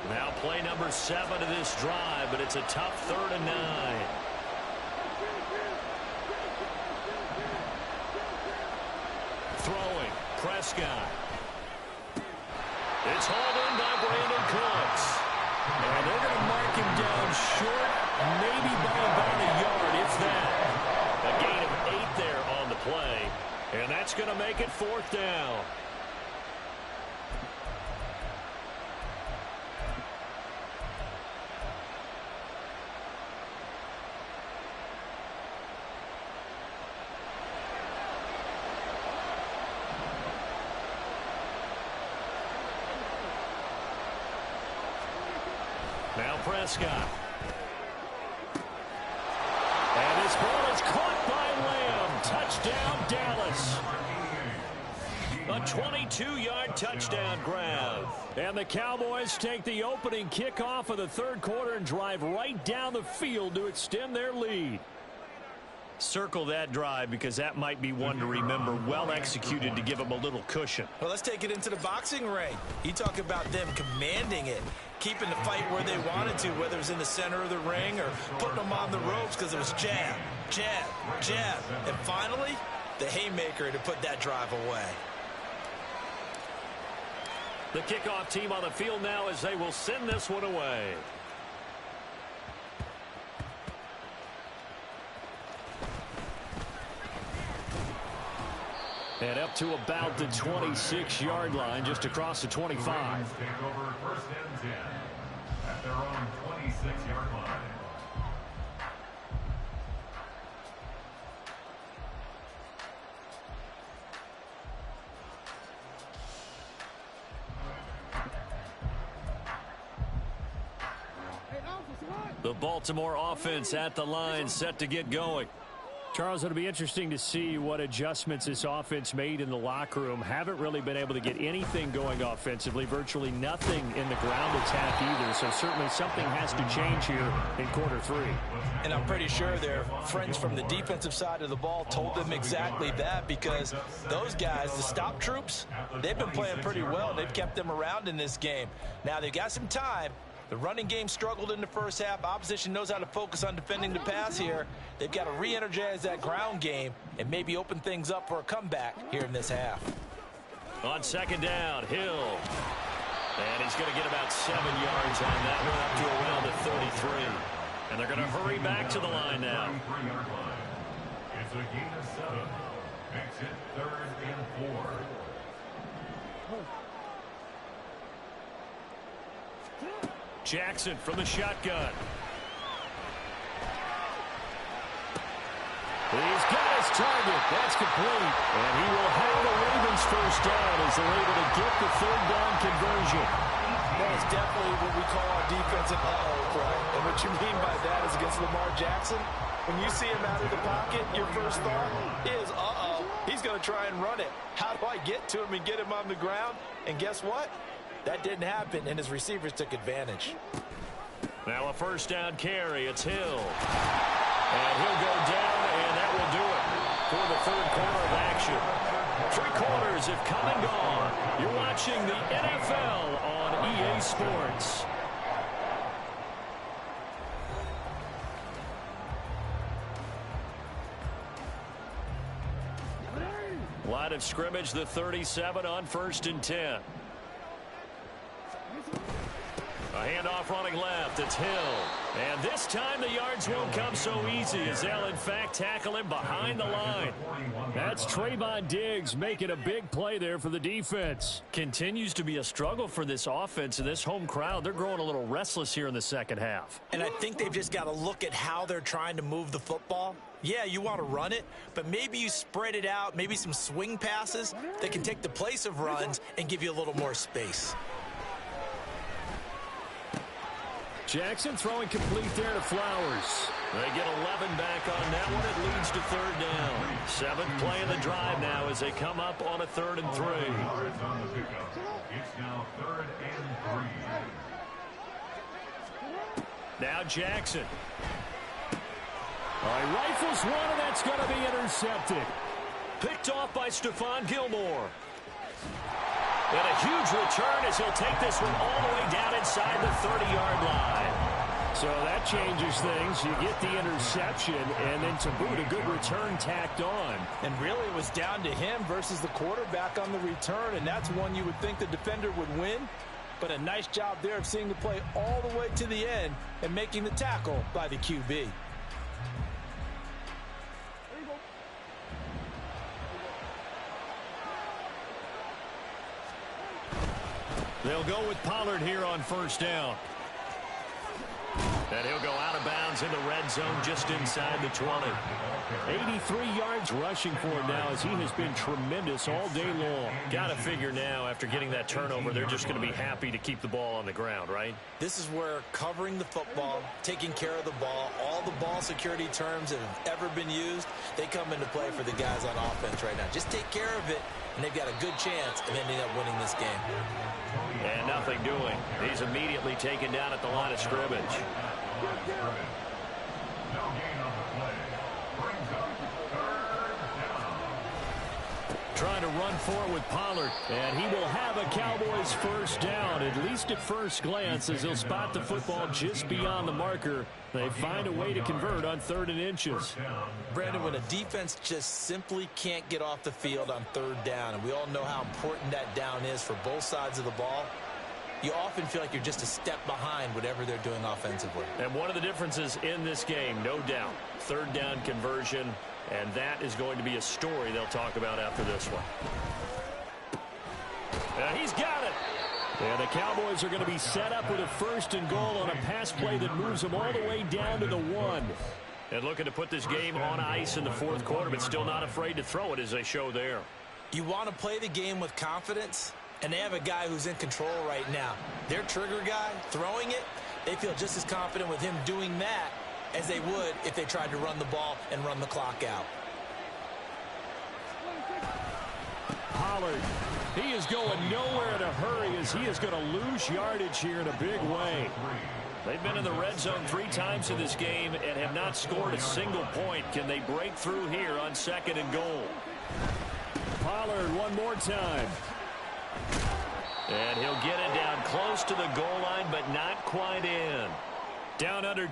Now play number 7 of this drive, but it's a tough 3rd and 9. Throwing, Prescott. It's hauled in by Brandon Cooks. And they're going to mark him down short, maybe by about a yard, if that. A gain of 8 there on the play, and that's going to make it 4th down. Now Prescott. And this ball is caught by Lamb. Touchdown, Dallas. A 22-yard touchdown grab. And the Cowboys take the opening kickoff of the 3rd quarter and drive right down the field to extend their lead. Circle that drive because that might be one to remember. Well executed to give them a little cushion. Well, let's take it into the boxing ring. You talk about them commanding it, keeping the fight where they wanted to, whether it was in the center of the ring or putting them on the ropes because it was jab, jab, jab. And finally, the haymaker to put that drive away. The kickoff team on the field now as they will send this one away. And up to about the 26-yard line, just across the 25. Take over 1st and 10 at their own 26-yard line. The Baltimore offense at the line, set to get going. Charles, it'll be interesting to see what adjustments this offense made in the locker room. Haven't really been able to get anything going offensively, virtually nothing in the ground attack either. So certainly something has to change here in quarter 3. And I'm pretty sure their friends from the defensive side of the ball told them exactly that, because those guys, the stop troops, they've been playing pretty well. They've kept them around in this game. Now they've got some time. The running game struggled in the first half. Opposition knows how to focus on defending the pass here. They've got to re-energize that ground game and maybe open things up for a comeback here in this half. On 2nd down, Hill. And he's going to get about 7 yards on that one, up to around the 33. And they're going to hurry back to the line now. It's a gain of 7. Makes it 3rd and 4. Jackson from the shotgun. He's got his target. That's complete. And he will have the Ravens first down as they're able to get the 3rd down conversion. That's definitely what we call our defensive uh-oh, right? And what you mean by that is against Lamar Jackson, when you see him out of the pocket, your first thought is, uh-oh, he's going to try and run it. How do I get to him and get him on the ground? And guess what? That didn't happen, and his receivers took advantage. Now a 1st down carry. It's Hill. And he'll go down, and that will do it for the 3rd quarter of action. 3 quarters have come and gone. You're watching the NFL on EA Sports. Line of scrimmage, the 37 on 1st and 10. A handoff running left. It's Hill. And this time the yards won't come so easy as they'll, in fact, tackle him behind the line. That's Trayvon Diggs making a big play there for the defense. Continues to be a struggle for this offense and this home crowd. They're growing a little restless here in the 2nd half. And I think they've just got to look at how they're trying to move the football. Yeah, you want to run it, but maybe you spread it out, maybe some swing passes that can take the place of runs and give you a little more space. Jackson throwing complete there to Flowers. They get 11 back on that one. It leads to 3rd down. 7th play of the drive now as they come up on a 3rd and 3. Yards on the pickup. It's now 3rd and 3. Now Jackson. He rifles one, and that's going to be intercepted. Picked off by Stephon Gilmore. And a huge return as he'll take this one all the way down inside the 30-yard line. So that changes things. You get the interception, and then to boot, a good return tacked on. And really, it was down to him versus the quarterback on the return, and that's one you would think the defender would win. But a nice job there of seeing the play all the way to the end and making the tackle by the QB. They'll go with Pollard here on first down. And he'll go out of bounds in the red zone just inside the 20. 83 yards rushing for him now as he has been tremendous all day long. Got to figure now after getting that turnover, they're just going to be happy to keep the ball on the ground, right? This is where covering the football, taking care of the ball, all the ball security terms that have ever been used, they come into play for the guys on offense right now. Just take care of it, and they've got a good chance of ending up winning this game. And nothing doing. He's immediately taken down at the line of scrimmage. No gain on the play. Brings up third down. Trying to run forward with Pollard. And he will have a Cowboys first down, at least at first glance, as he'll spot the football just beyond the marker. They find a way to convert on 3rd and inches. Brandon, when a defense just simply can't get off the field on 3rd down, and we all know how important that down is for both sides of the ball, you often feel like you're just a step behind whatever they're doing offensively. And one of the differences in this game, no doubt, 3rd down conversion, and that is going to be a story they'll talk about after this one. He's got it. And the Cowboys are going to be set up with a 1st and goal on a pass play that moves them all the way down to the 1. And looking to put this game on ice in the 4th quarter, but still not afraid to throw it as they show there. You want to play the game with confidence, and they have a guy who's in control right now. Their trigger guy, throwing it, they feel just as confident with him doing that as they would if they tried to run the ball and run the clock out. Pollard, he is going nowhere in a hurry as he is going to lose yardage here in a big way. They've been in the red zone 3 times in this game and have not scored a single point. Can they break through here on 2nd and goal? Pollard one more time. And he'll get it down close to the goal line, but not quite in. Down under.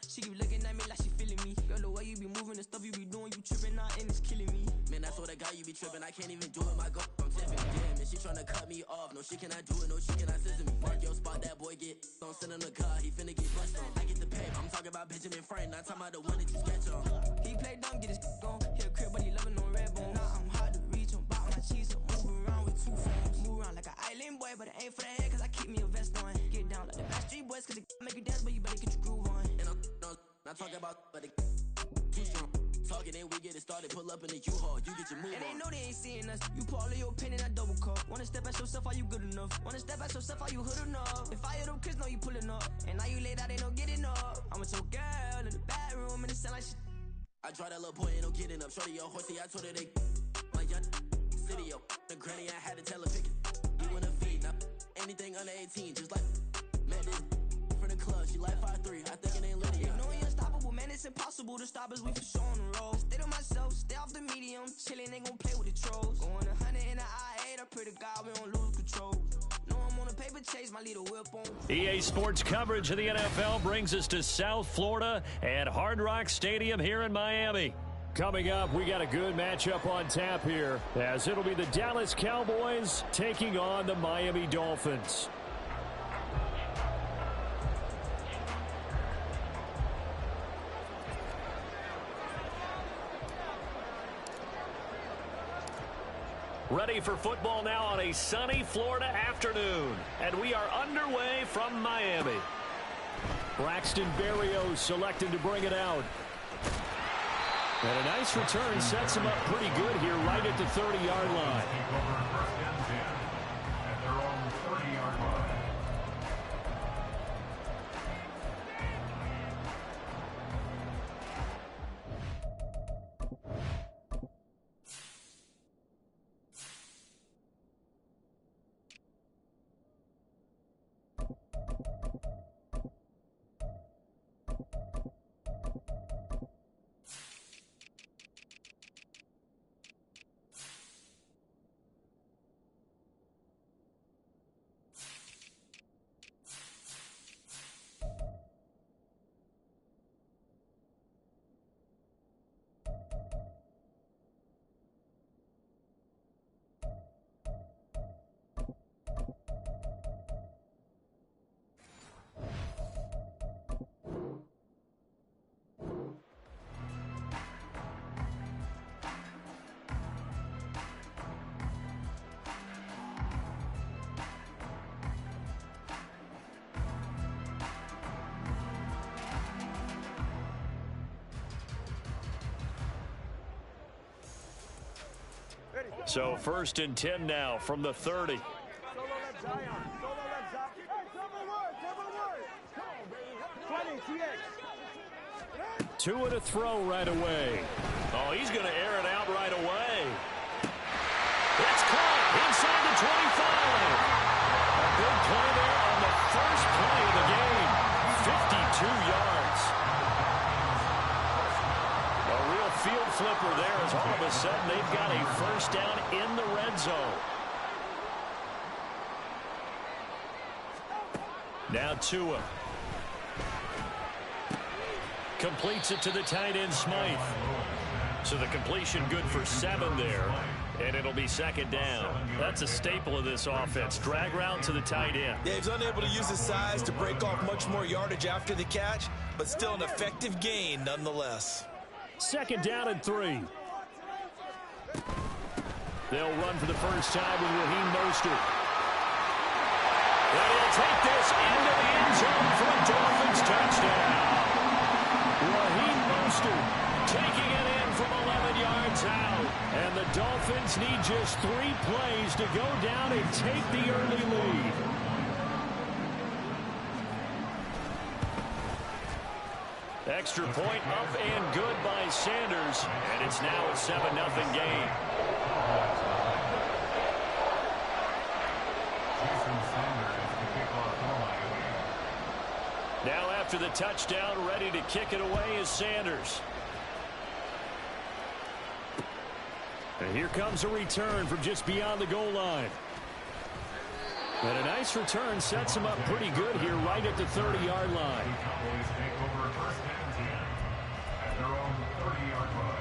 She keep looking at me like she feeling me. Girl, the way you be moving, the stuff you be doing, you tripping out and it's killing me. Man, I swear to God, you be tripping. I can't even do it. My girl, I'm tipping. Damn, and she tryna cut me off. No, she cannot do it. No, she cannot scissor me. Mark your spot, that boy get on. Send him the car, he finna get bust on. I get the pay. I'm talking about Benjamin Frank, not talking about the one that you sketch on. He play dumb, get his on. He a crib, but he loving on red bone. Now I'm hard to reach. I'm bout my cheese. I'm moving around with 2 phones. Move around like an island boy, but it ain't for the head, cause I keep me a vest on. Get down like the Backstreet Boys, cause it make you dance, but you better get your groove on. And I'm not talking about, but it too strong. Talking and we get it started, pull up in the U-Haul, you get your move on. And they know they ain't seeing us. You pull all of your pen in that double cup. Wanna step at yourself, are you good enough? Wanna step at yourself, are you hood enough? If I hear them kids, know you pulling up. And now you laid out, they don't get enough. I'm with your girl in the bedroom, and it sound like shit. I draw that little boy, ain't no getting up. Shorty, your horsey, I told her they my young city, yo. The granny, I had to tell her pick it. You in a feed, now anything under 18, just like man, this from the club, she like 5'3", I think it ain't Lydia. You know we unstoppable, man, it's impossible to stop us, we for sure on the road. Stay to myself, stay off the medium, chillin', they gon' play with the trolls. Going 100 in the I-8, I pray to God we don't lose control. No, I'm on a paper chase, my little whip on. EA Sports coverage of the NFL brings us to South Florida at Hard Rock Stadium here in Miami. Coming up, we got a good matchup on tap here, as it'll be the Dallas Cowboys taking on the Miami Dolphins. Ready for football now on a sunny Florida afternoon. And we are underway from Miami. Braxton Berrios selected to bring it out. And a nice return sets him up pretty good here right at the 30-yard line. At their own 30-yard line. So 1st and 10 now from the 30. Tua to throw right away. Oh, he's going to air it out right away. It's caught inside the 25. A big play there on the first play of the game. 52 yards. A real field flipper there as all of a sudden they've got a first down in the red zone. Now Tua. Completes it to the tight end, Smythe. So the completion good for 7 there. And it'll be 2nd down. That's a staple of this offense. Drag route to the tight end. Yeah, he's unable to use his size to break off much more yardage after the catch, but still an effective gain nonetheless. 2nd down and 3. They'll run for the first time with Raheem Mostert. And he'll take this into the end zone for a Dolphins touchdown. Raheem Mostert taking it in from 11 yards out. And the Dolphins need just 3 plays to go down and take the early lead. Extra point up and good by Sanders. And it's now a 7-0 game. Now after the touchdown, ready to kick it away is Sanders. And here comes a return from just beyond the goal line. And a nice return sets him up pretty good here right at the 30-yard line. Cowboys take over 1st and 10 at their own 30-yard line.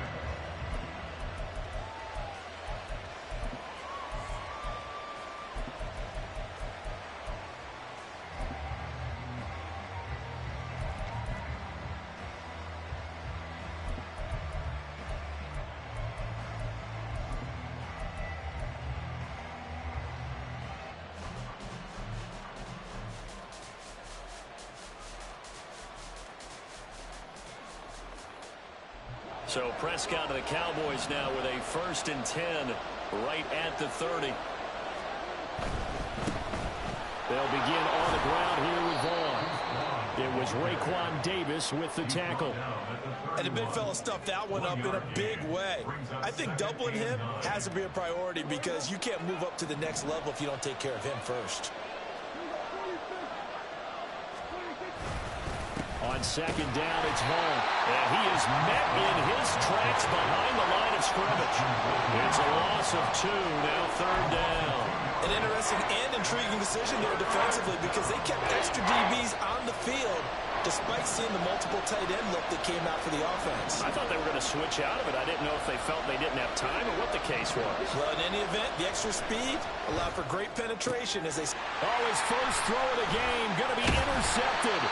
So Prescott of the Cowboys now with a 1st and 10 right at the 30. They'll begin on the ground here with Vaughn. It was Raekwon Davis with the tackle. And the big fella stuffed that one up in a big way. I think doubling him has to be a priority because you can't move up to the next level if you don't take care of him first. On 2nd down, it's Vaughn. And he is met in his tracks behind the line of scrimmage. It's a loss of 2, now 3rd down. An interesting and intriguing decision there defensively because they kept extra DBs on the field despite seeing the multiple tight end look that came out for the offense. I thought they were going to switch out of it. I didn't know if they felt they didn't have time or what the case was. Well, in any event, the extra speed allowed for great penetration as they... Oh, his first throw of the game going to be intercepted.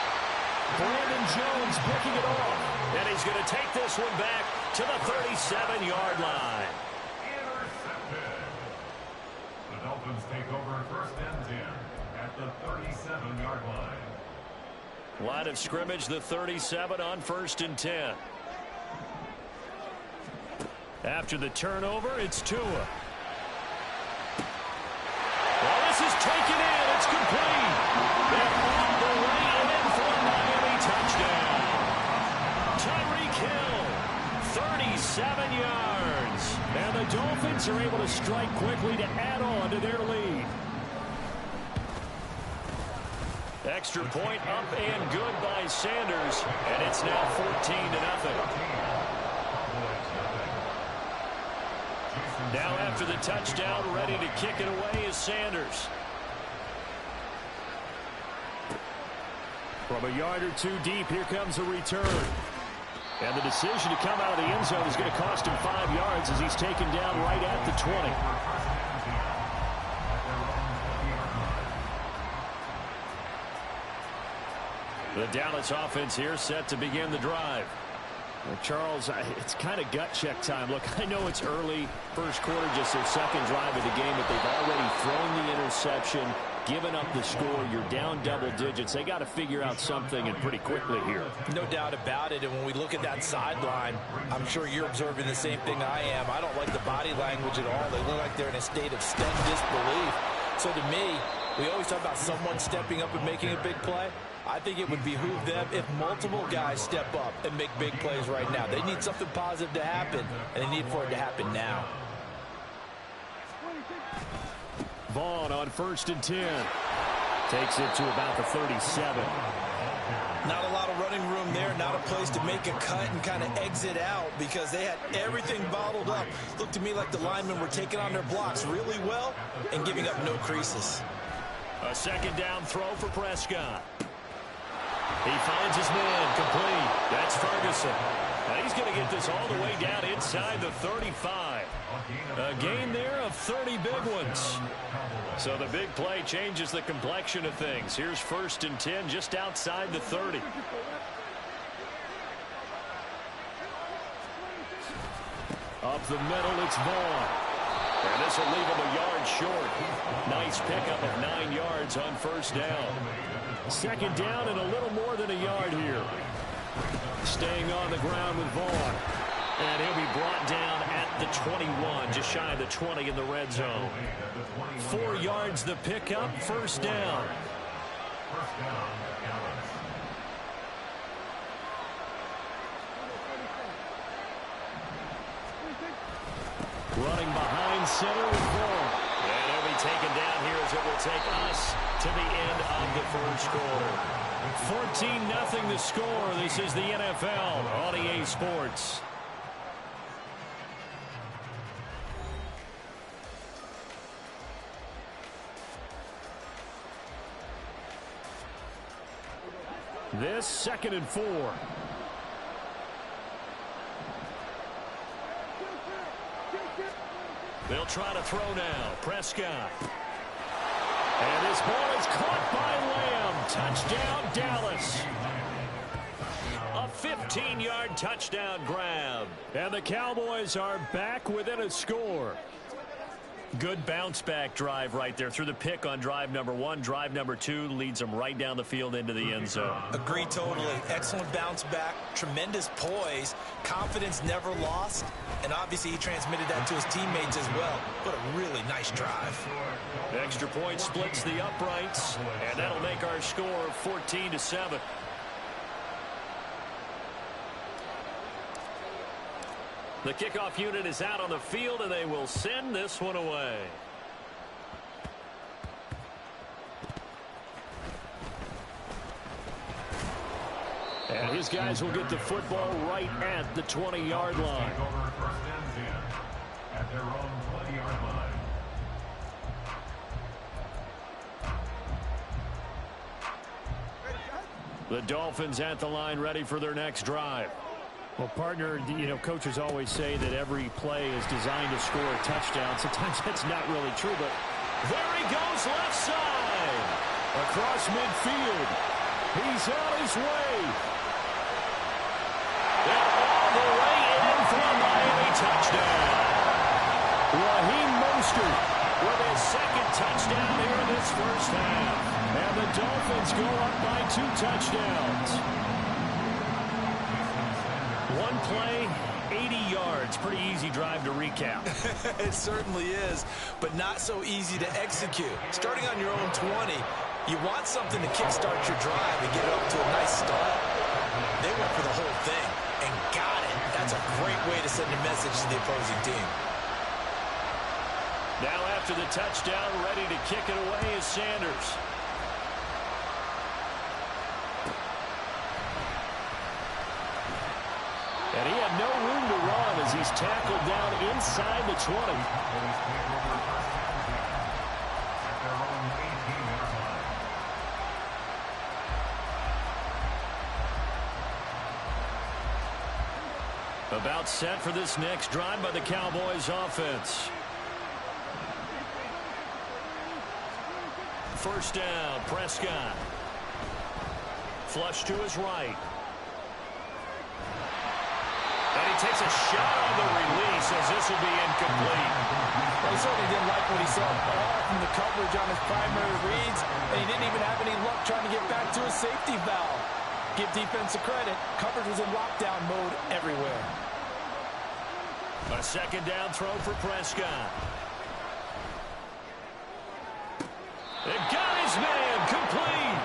Brandon Jones picking it off. And he's going to take this one back to the 37-yard line. Intercepted. The Dolphins take over 1st and 10 at the 37-yard line. Line of scrimmage, the 37 on 1st and 10. After the turnover, it's Tua. Well, this is taken in. It's complete. They're on the way in for a Miami touchdown. Tyreek Hill, 37 yards. And the Dolphins are able to strike quickly to add on to their lead. Extra point up and good by Sanders. And it's now 14-0. Now after the touchdown, ready to kick it away is Sanders. From a yard or two deep, here comes a return. And the decision to come out of the end zone is going to cost him 5 yards as he's taken down right at the 20. The Dallas offense here set to begin the drive. Well, Charles, it's kind of gut check time. Look, I know it's early, first quarter, just their second drive of the game, but they've already thrown the interception, given up the score. You're down double digits. They got to figure out something, and pretty quickly here. No doubt about it. And when we look at that sideline, I'm sure you're observing the same thing I am. I don't like the body language at all. They look like they're in a state of stunned disbelief. So to me, we always talk about someone stepping up and making a big play. I think it would behoove them if multiple guys step up and make big plays right now. They need something positive to happen, and they need for it to happen now. Vaughn on 1st and 10. Takes it to about the 37. Not a lot of running room there, not a place to make a cut and kind of exit out because they had everything bottled up. Looked to me like the linemen were taking on their blocks really well and giving up no creases. A second down throw for Prescott. He finds his man complete. That's Ferguson. And he's going to get this all the way down inside the 35. A gain there of 30 big ones. So the big play changes the complexion of things. Here's 1st and 10 just outside the 30. Up the middle, it's Vaughn. And this will leave him a yard short. Nice pickup of 9 yards on 1st down. Second down and a little more than a yard here. Staying on the ground with Vaughn. And he'll be brought down at the 21, just shy of the 20 in the red zone. 4 yards the pickup, 1st down. Running behind center with Vaughn. And he'll be taken down here as it will take us to the end of the first quarter. 14-0 the score. This is the NFL on EA Sports. This 2nd and 4. They'll try to throw now. Prescott. And this ball is caught by Lamb. Touchdown, Dallas. A 15-yard touchdown grab. And the Cowboys are back within a score. Good bounce-back drive right there through the pick on drive number 1. Drive number 2 leads them right down the field into the end zone. Agree totally. Excellent bounce back, tremendous poise, confidence never lost, and obviously he transmitted that to his teammates as well. What a really nice drive. Extra point splits the uprights, and that'll make our score 14-7. The kickoff unit is out on the field, and they will send this one away. And his guys will get the football right at the 20-yard line. At their own 20-yard line. The Dolphins at the line ready for their next drive. Well, partner, you know, coaches always say that every play is designed to score a touchdown. Sometimes that's not really true, but there he goes left side. Across midfield. He's on his way. They're all the way in for a Miami touchdown. Raheem Mostert with his second touchdown here in this first half. And the Dolphins go up by 2 touchdowns. One play, 80 yards. Pretty easy drive to recap. It certainly is, but not so easy to execute. Starting on your own 20, you want something to kickstart your drive and get it off to a nice start. They went for the whole thing and got it. That's a great way to send a message to the opposing team. Now after the touchdown, ready to kick it away is Sanders. And he had no room to run as he's tackled down inside the 20. About set for this next drive by the Cowboys offense. First down, Prescott. Flush to his right. And he takes a shot on the release as this will be incomplete. Well, he certainly didn't like what he saw all from the coverage on his primary reads, and he didn't even have any luck trying to get back to his safety valve. Give defense a credit. Coverage was in lockdown mode everywhere. A second down throw for Prescott. It got his man complete.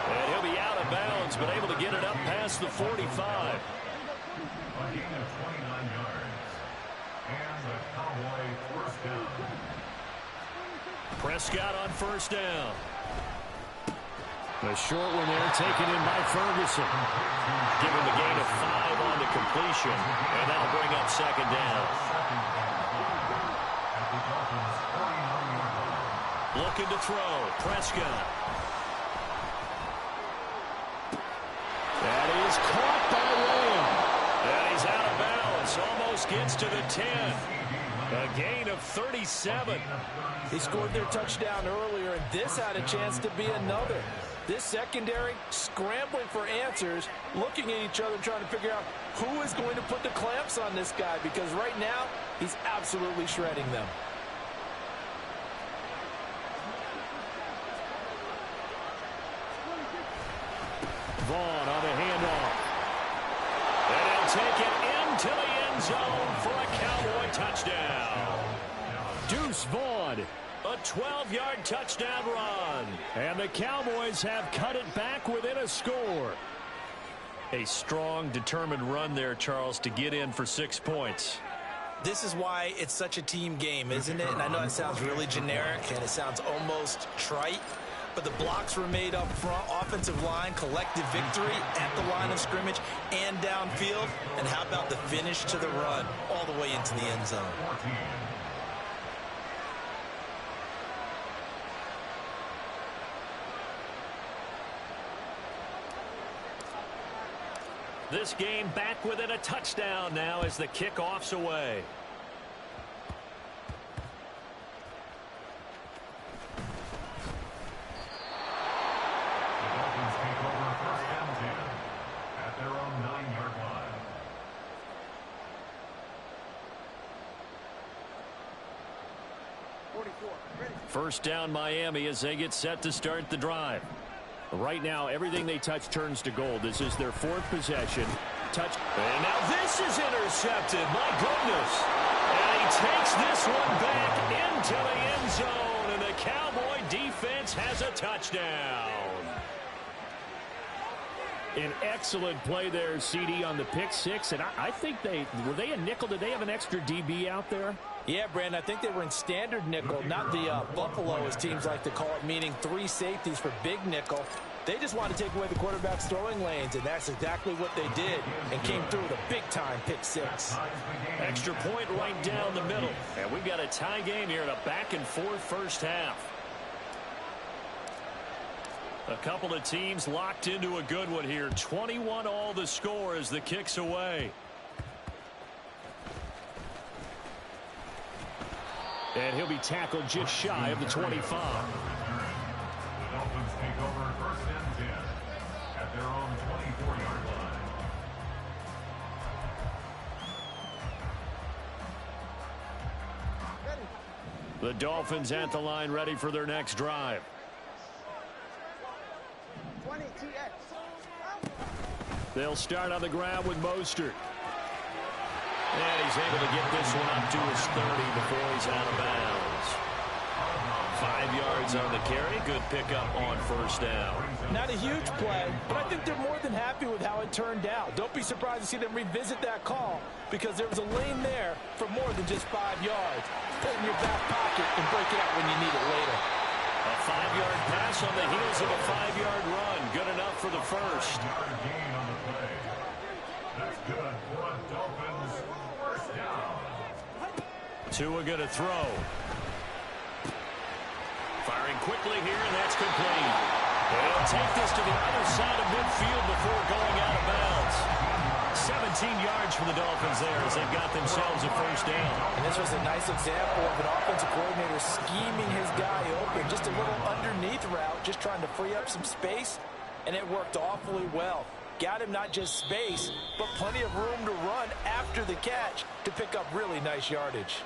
And he'll be out of bounds, but able to get it up past the 45. A gain of 29 yards. And the Cowboy first down. Prescott on first down. The short one there taken in by Ferguson. Give him a gain of 5 on the completion, and that'll bring up second down. Looking to throw, Prescott. That is caught by Lamb. And he's out of bounds, almost gets to the 10. A gain of 37. He scored their touchdown earlier, and this had a chance to be another. This secondary scrambling for answers, looking at each other, trying to figure out who is going to put the clamps on this guy, because right now, he's absolutely shredding them. Vaughn on the handoff. And he'll take it into the end zone for a Cowboy touchdown. Deuce Vaughn. A 12-yard touchdown run. And the Cowboys have cut it back within a score. A strong, determined run there, Charles, to get in for 6 points. This is why it's such a team game, isn't it? And I know it sounds really generic and it sounds almost trite, but the blocks were made up front, offensive line, collective victory at the line of scrimmage and downfield. And how about the finish to the run all the way into the end zone? This game back within a touchdown now as the kickoff's away. The Dolphins take over first and 10 at their own 9-yard line. First down Miami as they get set to start the drive. Right now, everything they touch turns to gold. This is their 4th possession. Touch. And now this is intercepted. My goodness. And he takes this one back into the end zone. And the Cowboy defense has a touchdown. An excellent play there, CD, on the pick 6. And I think were they a nickel? Did they have an extra DB out there? Yeah, Brandon, I think they were in standard nickel, not the Buffalo, as teams like to call it, meaning 3 safeties for big nickel. They just want to take away the quarterback's throwing lanes, and that's exactly what they did and came through with a big-time pick 6. Extra point right down the middle. And we've got a tie game here in a back-and-forth first half. A couple of teams locked into a good one here. 21-all the score as the kick's away. And he'll be tackled just shy of the 25. The Dolphins take over first and 10 at their own 24-yard line. The Dolphins at the line ready for their next drive. 20 TX. They'll start on the ground with Mostert. And he's able to get this one up to his 30 before he's out of bounds. 5 yards on the carry. Good pickup on first down. Not a huge play, but I think they're more than happy with how it turned out. Don't be surprised to see them revisit that call because there was a lane there for more than just 5 yards. Put it in your back pocket and break it out when you need it later. A 5-yard pass on the heels of a 5-yard run. Good enough for the first. Gain on the play. That's good for a Dolphins first down. Tua going to throw. Firing quickly here, and that's complete. They'll take this to the other side of midfield before going out of bounds. 17 yards for the Dolphins there as they've got themselves a first down. And this was a nice example of an offensive coordinator scheming his guy open. Just a little underneath route, just trying to free up some space, and it worked awfully well. Got him not just space, but plenty of room to run after the catch to pick up really nice yardage.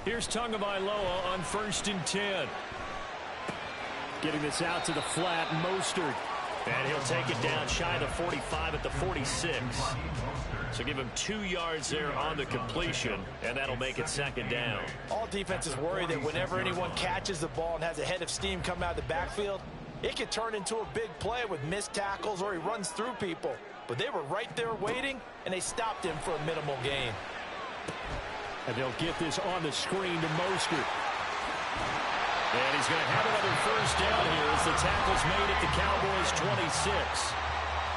Here's Tagovailoa on 1st and 10. Getting this out to the flat, Mostert. And he'll take it down shy of the 45 at the 46. So give him 2 yards there on the completion, and that'll make it 2nd down. All defenses worry that whenever anyone catches the ball and has a head of steam come out of the backfield, it could turn into a big play with missed tackles or he runs through people. But they were right there waiting, and they stopped him for a minimal gain. And they'll get this on the screen to Mostert. And he's going to have another first down here as the tackle's made at the Cowboys' 26.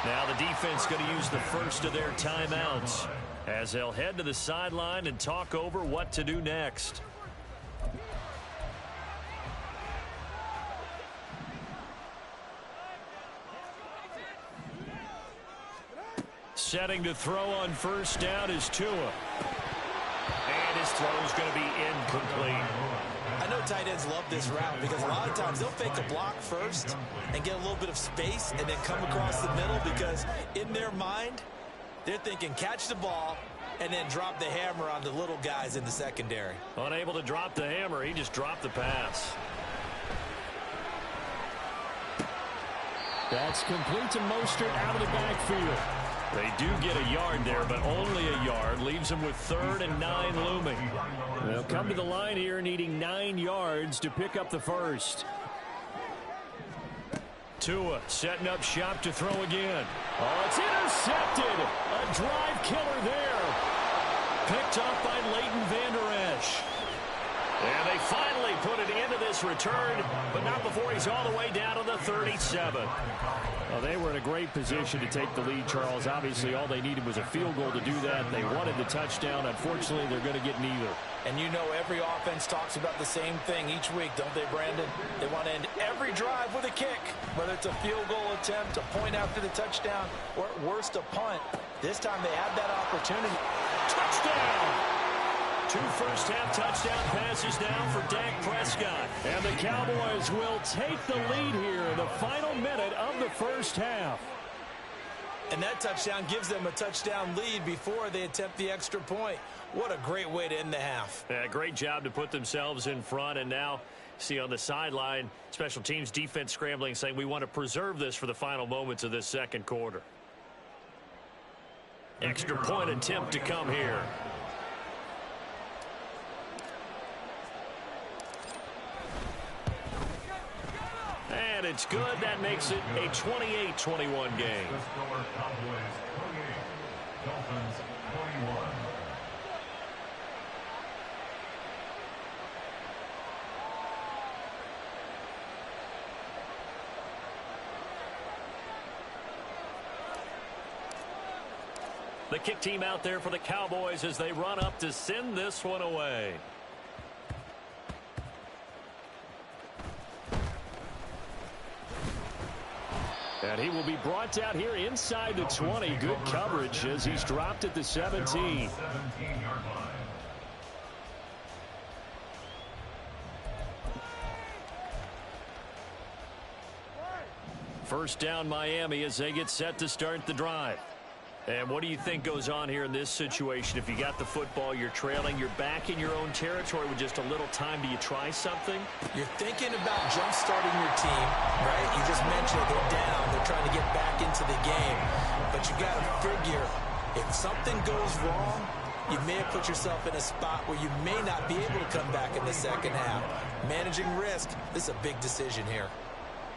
Now the defense going to use the first of their timeouts as they'll head to the sideline and talk over what to do next. Setting to throw on first down is Tua. And his throw is going to be incomplete. I know tight ends love this route because a lot of times they'll fake a block first and get a little bit of space and then come across the middle because in their mind, they're thinking catch the ball and then drop the hammer on the little guys in the secondary. Unable to drop the hammer, he just dropped the pass. That's complete to Mostert out of the backfield. They do get a yard there, but only a yard. Leaves them with 3rd and 9 looming. They'll come to the line here needing 9 yards to pick up the first. Tua setting up shop to throw again. Oh, it's intercepted. A drive killer there. Picked up by Leighton Vander Esch. And they finally put it into this return, but not before he's all the way down to the 37. Well, they were in a great position to take the lead, Charles. Obviously, all they needed was a field goal to do that. They wanted the touchdown. Unfortunately, they're going to get neither. And you know every offense talks about the same thing each week, don't they, Brandon? They want to end every drive with a kick, whether it's a field goal attempt, a point after the touchdown, or at worst, a punt. This time they had that opportunity. Touchdown! 2 first-half touchdown passes now for Dak Prescott. And the Cowboys will take the lead here in the final minute of the first half. And that touchdown gives them a touchdown lead before they attempt the extra point. What a great way to end the half. Yeah, great job to put themselves in front. And now, see on the sideline, special teams defense scrambling, saying we want to preserve this for the final moments of this second quarter. Extra point attempt to come here. And it's good. That makes it a 28-21 game. The score, Cowboys 28, Dolphins 21. The kick team out there for the Cowboys as they run up to send this one away. And he will be brought down here inside the 20. Good coverage as he's dropped at the 17. 17-yard line. First down Miami as they get set to start the drive. And what do you think goes on here in this situation? If you got the football, you're trailing, you're back in your own territory with just a little time. Do you try something? You're thinking about jump-starting your team, right? You just mentioned they're down. They're trying to get back into the game. But you got to figure, if something goes wrong, you may have put yourself in a spot where you may not be able to come back in the second half. Managing risk, this is a big decision here.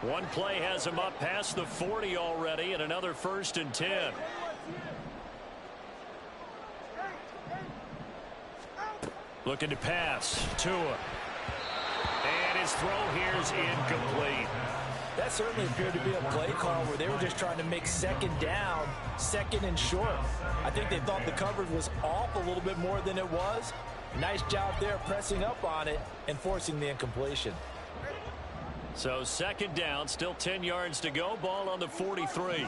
One play has him up past the 40 already, and another 1st and 10. Looking to pass. Tua. And his throw here is incomplete. That certainly appeared to be a play call where they were just trying to make second down, second and short. I think they thought the coverage was off a little bit more than it was. Nice job there pressing up on it and forcing the incompletion. So second down, still 10 yards to go. Ball on the 43.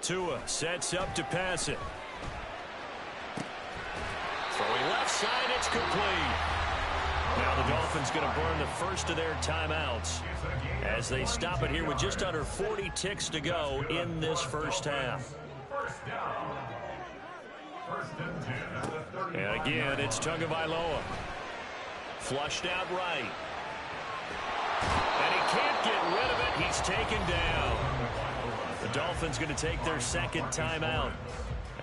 Tua sets up to pass it. Throwing left side, it's complete. Now the Dolphins going to burn the first of their timeouts as they stop it here with just under 40 ticks to go in this first half. And again, it's Tagovailoa. Flushed out right. And he can't get rid of it. He's taken down. The Dolphins going to take their second timeout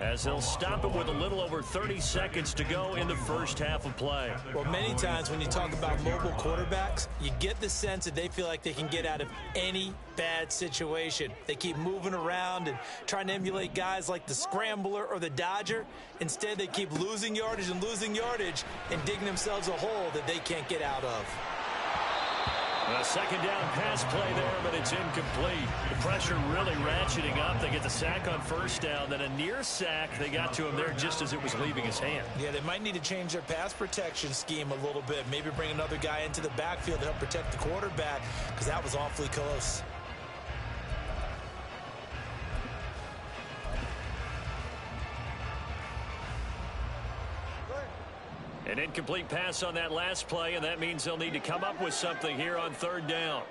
as they'll stop it with a little over 30 seconds to go in the first half of play. Well, many times when you talk about mobile quarterbacks, you get the sense that they feel like they can get out of any bad situation. They keep moving around and trying to emulate guys like the Scrambler or the Dodger. Instead, they keep losing yardage and digging themselves a hole that they can't get out of. A second down pass play there, but it's incomplete. The pressure really ratcheting up. They get the sack on first down, then a near sack. They got to him there just as it was leaving his hand. Yeah, they might need to change their pass protection scheme a little bit. Maybe bring another guy into the backfield to help protect the quarterback, because that was awfully close. An incomplete pass on that last play, and that means they'll need to come up with something here on third down.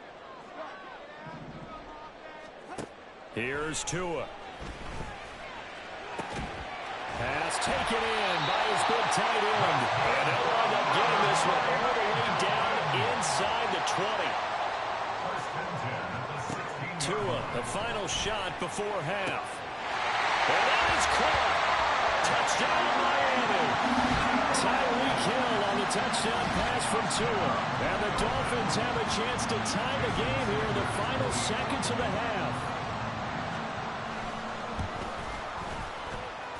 Here's Tua. Pass taken in by his big tight end. And they'll wind up getting this one all the way down inside the 20. Tua, the final shot before half. And that is caught. Touchdown, Miami. Tyreek Hill on the touchdown pass from Tua. And the Dolphins have a chance to tie the game here in the final seconds of the half.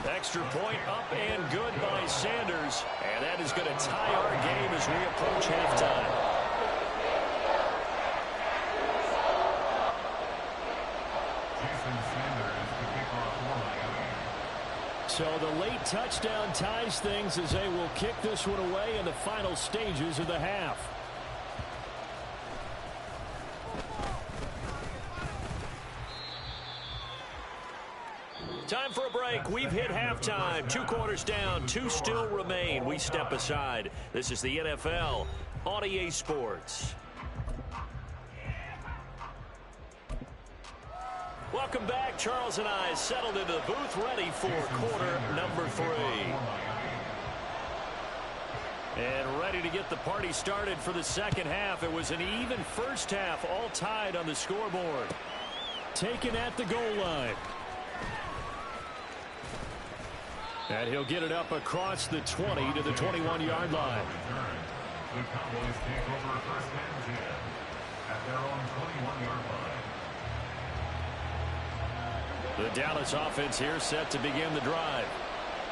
Extra point up and good by Sanders. And that is going to tie our game as we approach halftime. So the late touchdown ties things as they will kick this one away in the final stages of the half. Time for a break. We've hit halftime. 2 quarters down, 2 still remain. We step aside. This is the NFL on EA Sports. Welcome back. Charles and I settled into the booth ready for quarter number 3. And ready to get the party started for the second half. It was an even first half, all tied on the scoreboard. Taken at the goal line. And he'll get it up across the 20 to the 21-yard line. The Cowboys take over first and 10 at their own 21-yard line. The Dallas offense here set to begin the drive.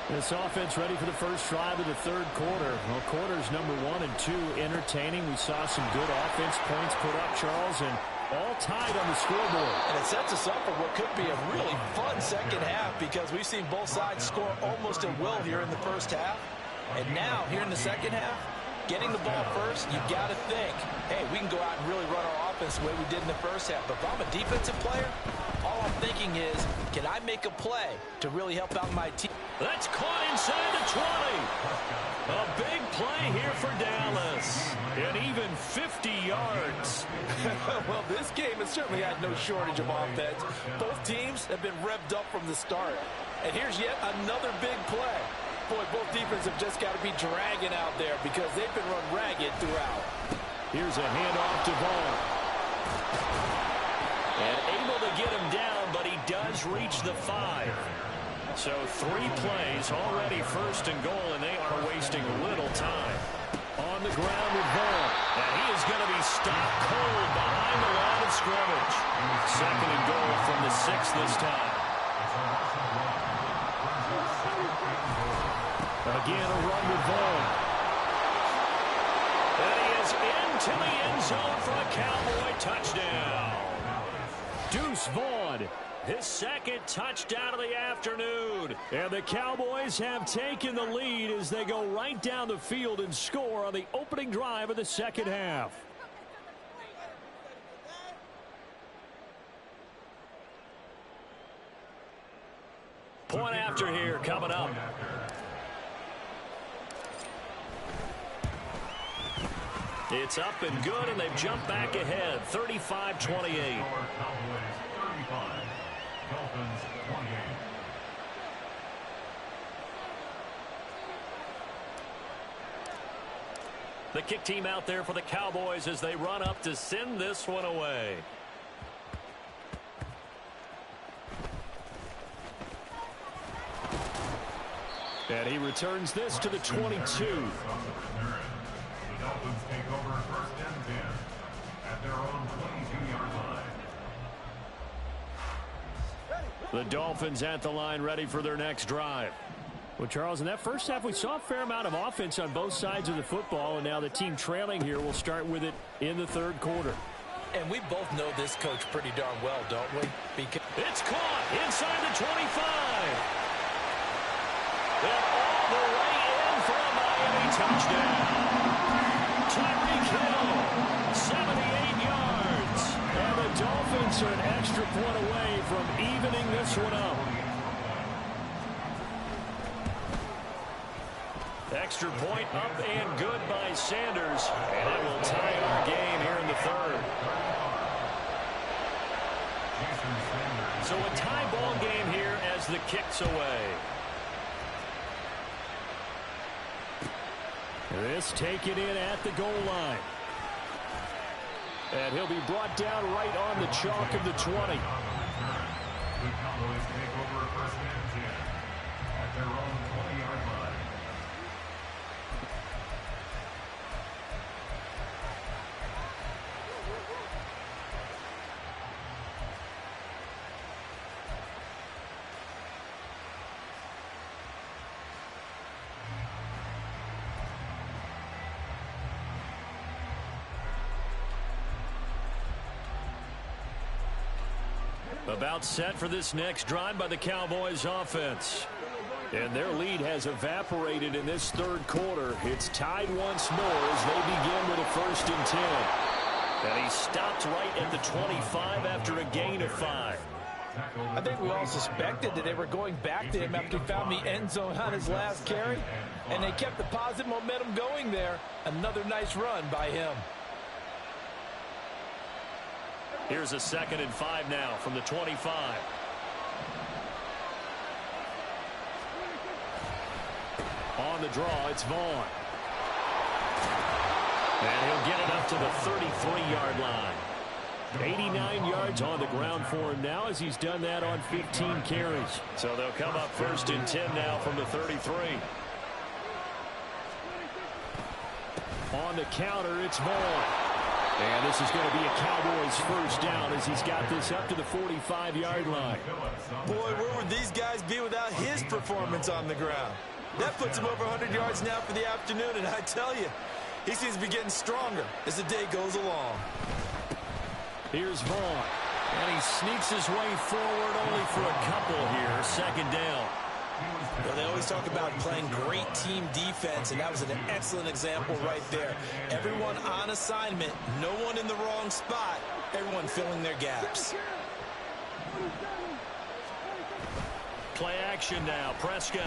This offense ready for the first drive of the third quarter. Well, quarters number 1 and 2 entertaining. We saw some good offense points put up, Charles, and all tied on the scoreboard. And it sets us up for what could be a really fun second half, because we've seen both sides score almost at will here in the first half. And now, here in the second half, getting the ball first, you got to think, hey, we can go out and really run our offense the way we did in the first half. But if I'm a defensive player, all I'm thinking thinking is, can I make a play to really help out my team? That's caught inside the 20. A big play here for Dallas. And even 50 yards. Well, this game has certainly had no shortage of offense. Both teams have been revved up from the start. And here's yet another big play. Boy, both defenses have just got to be dragging out there because they've been run ragged throughout. Here's a handoff to Vaughn. And able to get him down, but he does reach the 5. So 3 plays already first and goal, and they are wasting little time. On the ground with Vaughn. And he is going to be stopped cold behind the line of scrimmage. Second and goal from the 6 this time. Again, a run with Vaughn. And he is into the end zone for a Cowboy touchdown. Deuce Vaughn, his second touchdown of the afternoon. And the Cowboys have taken the lead as they go right down the field and score on the opening drive of the second half. Point after here coming up. It's up and good, and they've jumped back ahead, 35-28. The kick team out there for the Cowboys as they run up to send this one away. And he returns this to the 22. The Dolphins take over first and 10 at their own 22-yard line. The Dolphins at the line ready for their next drive. Well, Charles, in that first half, we saw a fair amount of offense on both sides of the football, and now the team trailing here will start with it in the third quarter. And we both know this coach pretty darn well, don't we? Because it's caught inside the 25. And all the way in for a Miami touchdown. Tyreek Hill, 78 yards. And the Dolphins are an extra point away from evening this one up. Extra point up and good by Sanders. And that will tie our game here in the third. So a tie ball game here as the kick's away. This taken in at the goal line. And he'll be brought down right on the chalk of the 20. The Cowboys take over first and 10 at their own 20-yard line. About set for this next drive by the Cowboys offense. And their lead has evaporated in this third quarter. It's tied once more as they begin with a first and 10. And he stopped right at the 25 after a gain of 5. I think we all suspected that they were going back to him after he found the end zone on his last carry. And they kept the positive momentum going there. Another nice run by him. Here's a 2nd and 5 now from the 25. On the draw, it's Vaughn. And he'll get it up to the 33-yard line. 89 yards on the ground for him now as he's done that on 15 carries. So they'll come up first and 10 now from the 33. On the counter, it's Vaughn. And this is going to be a Cowboys first down as he's got this up to the 45-yard line. Boy, where would these guys be without his performance on the ground? That puts him over 100 yards now for the afternoon, and I tell you, he seems to be getting stronger as the day goes along. Here's Vaughn. And he sneaks his way forward only for a couple here. Second down. Well, they always talk about playing great team defense, and that was an excellent example right there. Everyone on assignment, no one in the wrong spot, everyone filling their gaps. Play action now. Prescott.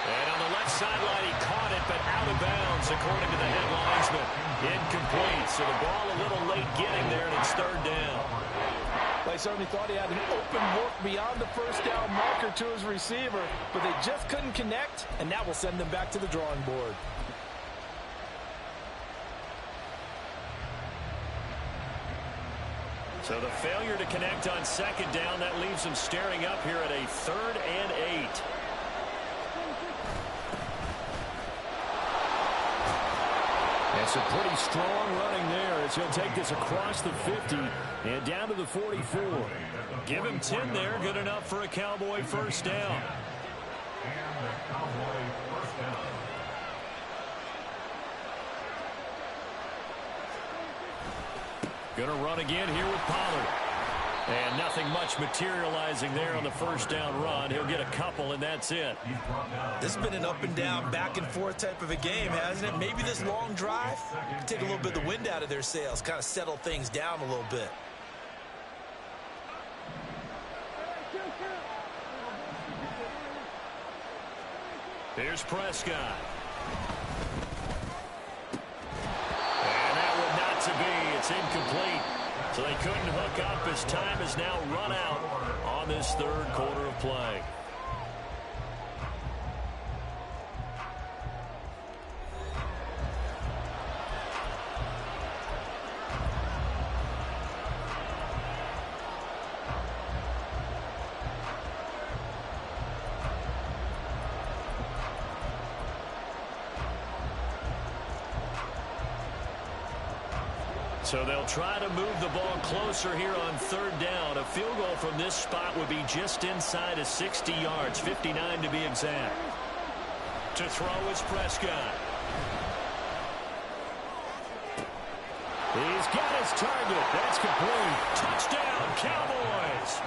And on the left sideline, he caught it, but out of bounds, according to the head linesman. Incomplete, so the ball a little late getting there, and it's third down. They certainly thought he had an open look beyond the first down marker to his receiver, but they just couldn't connect, and that will send them back to the drawing board. So the failure to connect on second down, that leaves them staring up here at a 3rd and 8. It's a pretty strong running there as he'll take this across the 50 and down to the 44. Give him 10 there, good enough for a Cowboy first down. And the Cowboy first down. Going to run again here with Pollard. And nothing much materializing there on the first down run. He'll get a couple, and that's it. This has been an up-and-down, back-and-forth type of a game, hasn't it? Maybe this long drive take a little bit of the wind out of their sails, kind of settle things down a little bit. Here's Prescott. And that would not to be. It's incomplete. So they couldn't hook up as time is now run out on this third quarter of play. So they'll try to move the ball closer here on third down. A field goal from this spot would be just inside of 60 yards, 59 to be exact. To throw is Prescott. He's got his target. That's complete. Touchdown, Cowboys.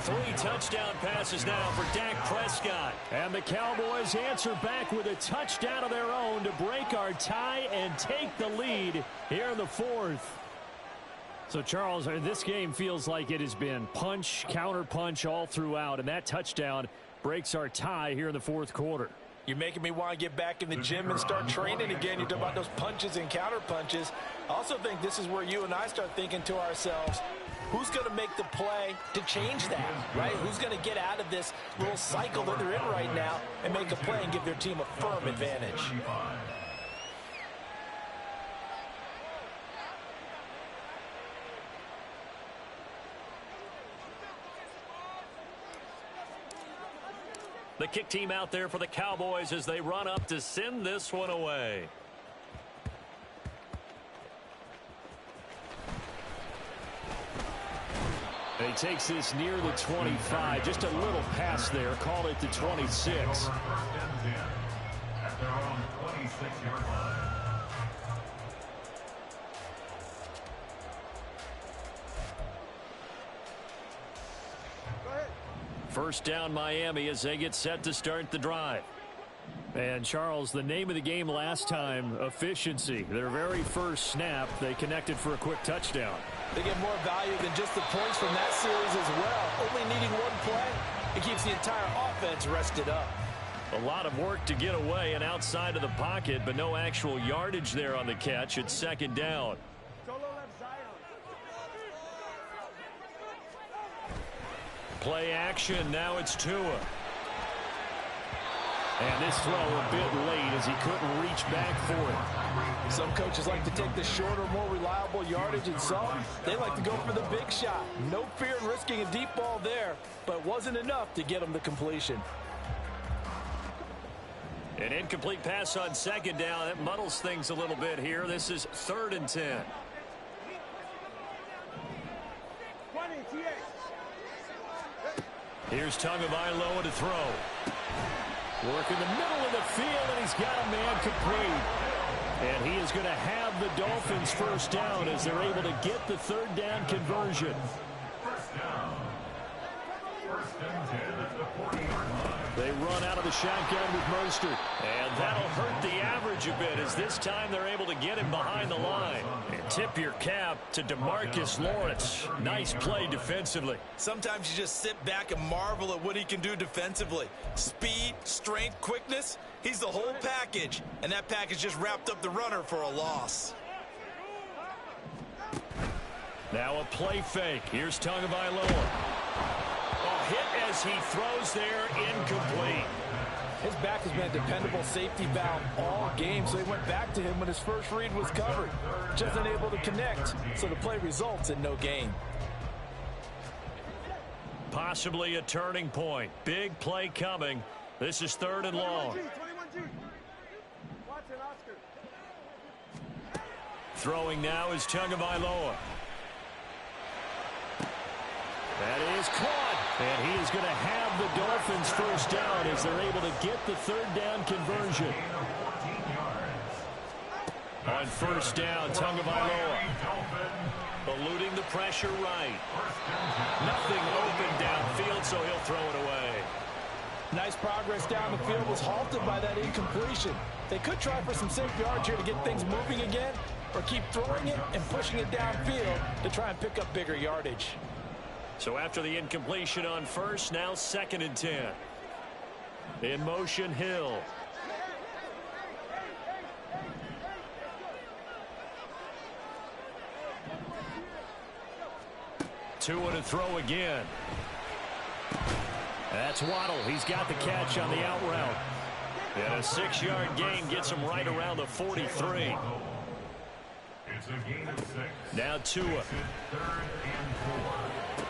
3 touchdown passes now for Dak Prescott. And the Cowboys answer back with a touchdown of their own to break our tie and take the lead here in the 4th. So, Charles, this game feels like it has been punch, counter punch all throughout, and that touchdown breaks our tie here in the 4th quarter. You're making me want to get back in the gym and start training again. You talk about those punches and counter punches. I also think this is where you and I start thinking to ourselves, who's going to make the play to change that, right? Who's going to get out of this little cycle that they're in right now and make a play and give their team a firm advantage? The kick team out there for the Cowboys as they run up to send this one away. He takes this near the 25. Just a little pass there. Call it the 26. At their own 26-yard line. First down Miami as they get set to start the drive. And, Charles, the name of the game last time, efficiency. Their very first snap, they connected for a quick touchdown. They get more value than just the points from that series as well. Only needing one play, it keeps the entire offense rested up. A lot of work to get away and outside of the pocket, but no actual yardage there on the catch. It's second down. Play action. Now it's Tua. And this throw a bit late as he couldn't reach back for it. Some coaches like to take the shorter, more reliable yardage, and some, they like to go for the big shot. No fear in risking a deep ball there, but it wasn't enough to get them the completion. An incomplete pass on second down. That muddles things a little bit here. This is 3rd and 10. Here's Tagovailoa to throw. Work in the middle of the field, and he's got a man complete. And he is going to have the Dolphins first down as they're able to get the 3rd down conversion. First down. First and 10 at the 40-yard line. They run out of the shotgun with Mostert. And that'll hurt the average a bit as this time they're able to get him behind the line. And tip your cap to DeMarcus Lawrence. Nice play defensively. Sometimes you just sit back and marvel at what he can do defensively. Speed, strength, quickness. He's the whole package. And that package just wrapped up the runner for a loss. Now a play fake. Here's Tagovailoa. Oh, hit as he throws there, incomplete. His back has been a dependable safety valve all game, so he went back to him when his first read was covered. Just unable to connect, so the play results in no gain. Possibly a turning point. Big play coming. This is 3rd and long. Throwing now is Tagovailoa. That is caught. And he is going to have the Dolphins first down as they're able to get the 3rd down conversion. On first down, Tagovailoa eluding the pressure right. Nothing open downfield, so he'll throw it away. Nice progress down the field was halted by that incompletion. They could try for some safe yards here to get things moving again, or keep throwing it and pushing it downfield to try and pick up bigger yardage. So after the incompletion on first, now 2nd and 10. In motion, Hill. Tua to throw again. That's Waddle. He's got the catch on the out route. And a 6-yard gain gets him right around the 43. It's a gain of 6. Now Tua. 3rd and 4.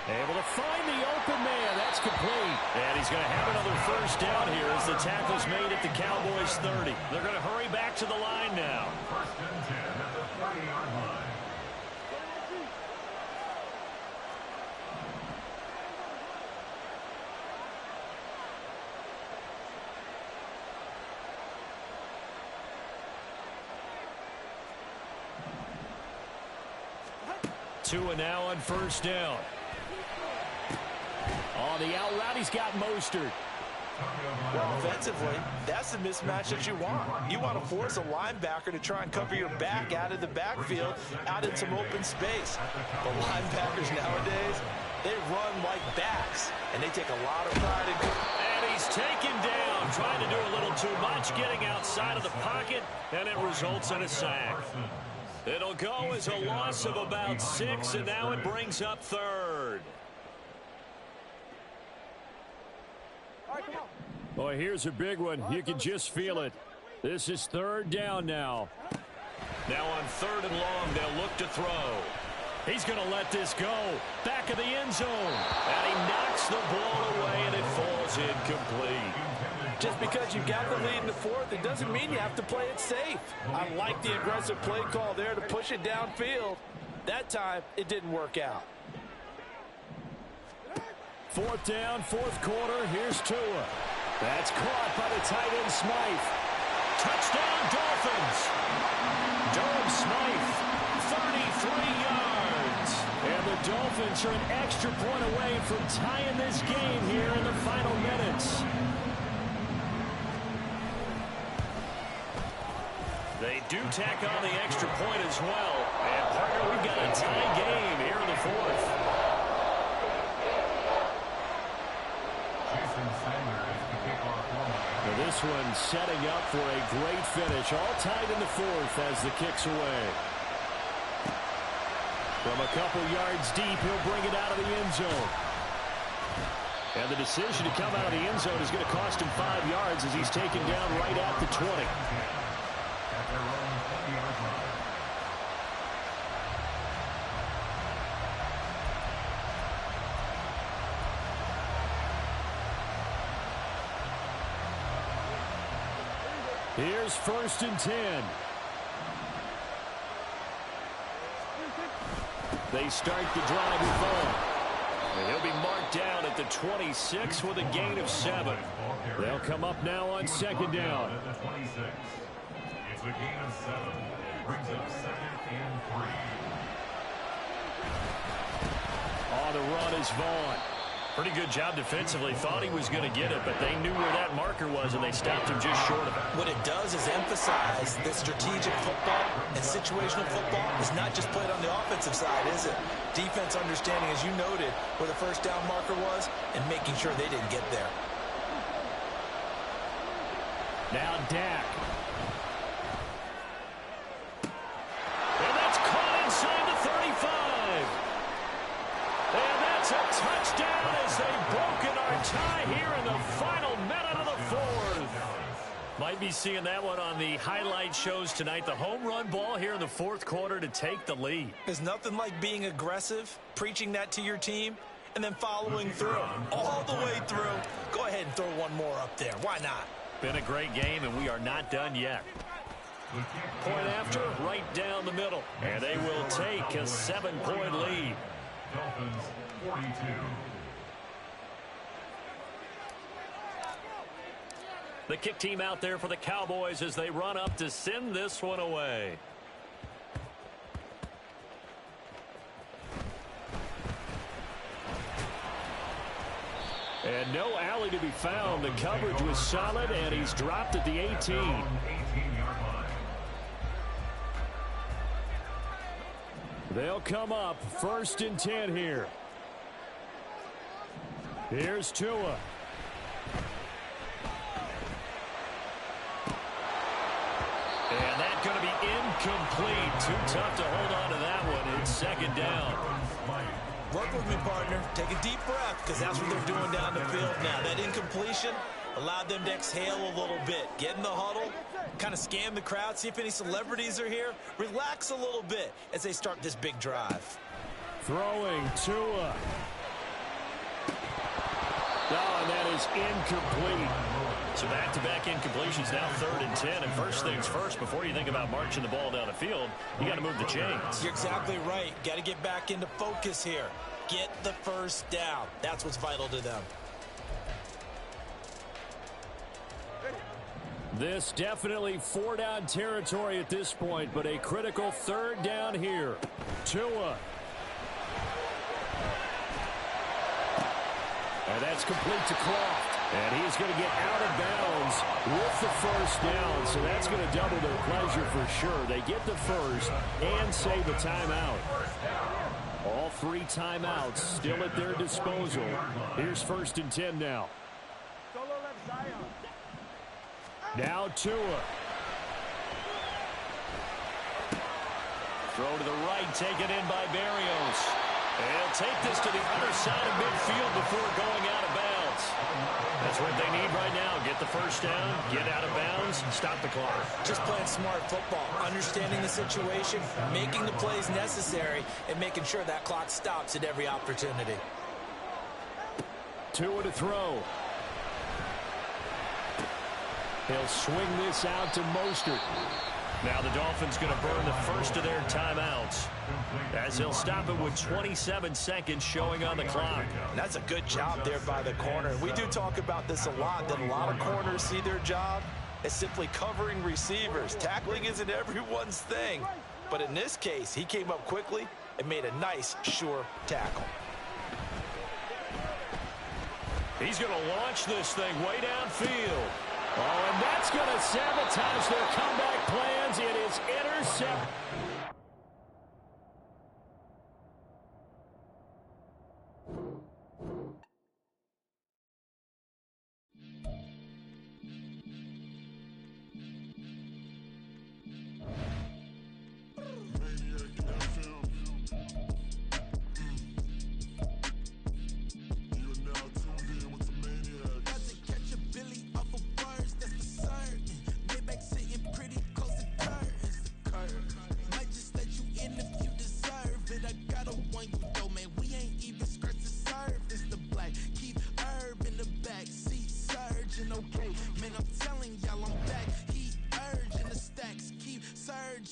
Able to find the open man. That's complete. And he's going to have another first down here as the tackle's made at the Cowboys 30. They're going to hurry back to the line now. 1st and 10 at the 30-yard line. Tua now on first down. On the out route, he's got Mostert. Well, offensively, that's the mismatch that you want. You want to force a linebacker to try and cover your back out of the backfield, out in some open space. The linebackers nowadays, they run like backs, and they take a lot of pride in... And he's taken down, trying to do a little too much, getting outside of the pocket, and it results in a sack. It'll go as a loss of about 6, and now it brings up 3rd. Boy, here's a big one. You can just feel it. This is 3rd down now. Now on 3rd and long, they'll look to throw. He's going to let this go. Back of the end zone. And he knocks the ball away, and it falls incomplete. Just because you've got the lead in the 4th, it doesn't mean you have to play it safe. I like the aggressive play call there to push it downfield. That time, it didn't work out. 4th down, 4th quarter. Here's Tua. That's caught by the tight end Smythe. Touchdown, Dolphins. Durham Smythe, 33 yards. And the Dolphins are an extra point away from tying this game here in the final minutes. They do tack on the extra point as well. And, partner, we've got a tie game here in the 4th. Now this one setting up for a great finish. All tied in the 4th as the kick's away. From a couple yards deep, he'll bring it out of the end zone. And the decision to come out of the end zone is going to cost him 5 yards as he's taken down right at the 20. Here's 1st and 10. They start the drive with Vaughn. And he'll be marked down at the 26 with a gain of 7. They'll come up now on 2nd down. At the 26. It's a gain of 7. Brings up 2nd and 3. On the run is Vaughn. Pretty good job defensively. Thought he was going to get it, but they knew where that marker was, and they stopped him just short of it. What it does is emphasize that strategic football and situational football is not just played on the offensive side, is it? Defense understanding, as you noted, where the first down marker was and making sure they didn't get there. Now Dak. And that's caught inside the 35. And that's a touchdown as they've broken our tie here in the final minute of the fourth. Might be seeing that one on the highlight shows tonight. The home run ball here in the fourth quarter to take the lead. There's nothing like being aggressive, preaching that to your team, and then following through, all the way through. Go ahead and throw one more up there. Why not? Been a great game, and we are not done yet. Point after, right down the middle. And they will take a 7-point lead. Dolphins 42. The kick team out there for the Cowboys as they run up to send this one away. And no alley to be found. The coverage was solid, and he's dropped at the 18. 18-yard line. They'll come up 1st and 10 here. Here's Tua. And that's going to be incomplete. Too tough to hold on to that one. It's 2nd down. Work with me, partner. Take a deep breath, because that's what they're doing down the field now. That incompletion allowed them to exhale a little bit. Get in the huddle, kind of scan the crowd, see if any celebrities are here. Relax a little bit as they start this big drive. Throwing Tua. Oh, and that is incomplete. So back-to-back incompletions, now 3rd and 10. And first things first, before you think about marching the ball down the field, you got to move the chains. You're exactly right. Got to get back into focus here. Get the first down. That's what's vital to them. This definitely 4-down territory at this point, but a critical 3rd down here. Tua. And that's complete to Croft. And he's going to get out of bounds with the first down. So that's going to double their pleasure for sure. They get the first and save a timeout. All 3 timeouts still at their disposal. Here's 1st and 10 now. Now Tua. Throw to the right, taken in by Barrios. And he'll take this to the other side of midfield before going out of bounds. That's what they need right now. Get the first down, get out of bounds, stop the clock. Just playing smart football, understanding the situation, making the plays necessary, and making sure that clock stops at every opportunity. Tua to throw. He'll swing this out to Mostert. Now the Dolphins going to burn the first of their timeouts as he'll stop it with 27 seconds showing on the clock. That's a good job there by the corner. We do talk about this a lot, that a lot of corners see their job as simply covering receivers. Tackling isn't everyone's thing. But in this case, he came up quickly and made a nice, sure tackle. He's going to launch this thing way downfield. Oh, and that's going to sabotage their comeback plans. It is intercepted.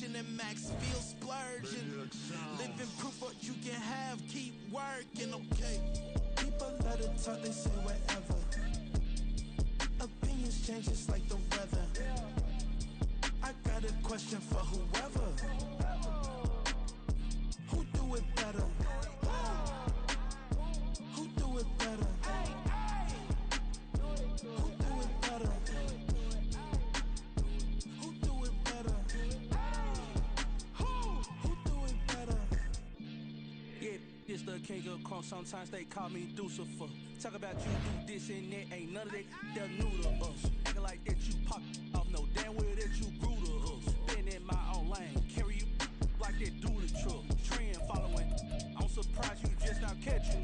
And max feel splurging. Living proof what you can have. Keep working, okay? People let it talk, they say whatever. Opinions change just like the weather. I got a question for whoever. Who do it better? Who do it better? real crunk, sometimes they call me Lucifer. Talk about you do this and that, ain't none of that, they're new to us. Acting like that you pop off, no damn well that you grew to us. Been in my own lane, carry you like that do the truck. Trend following, I'm surprised you just not catching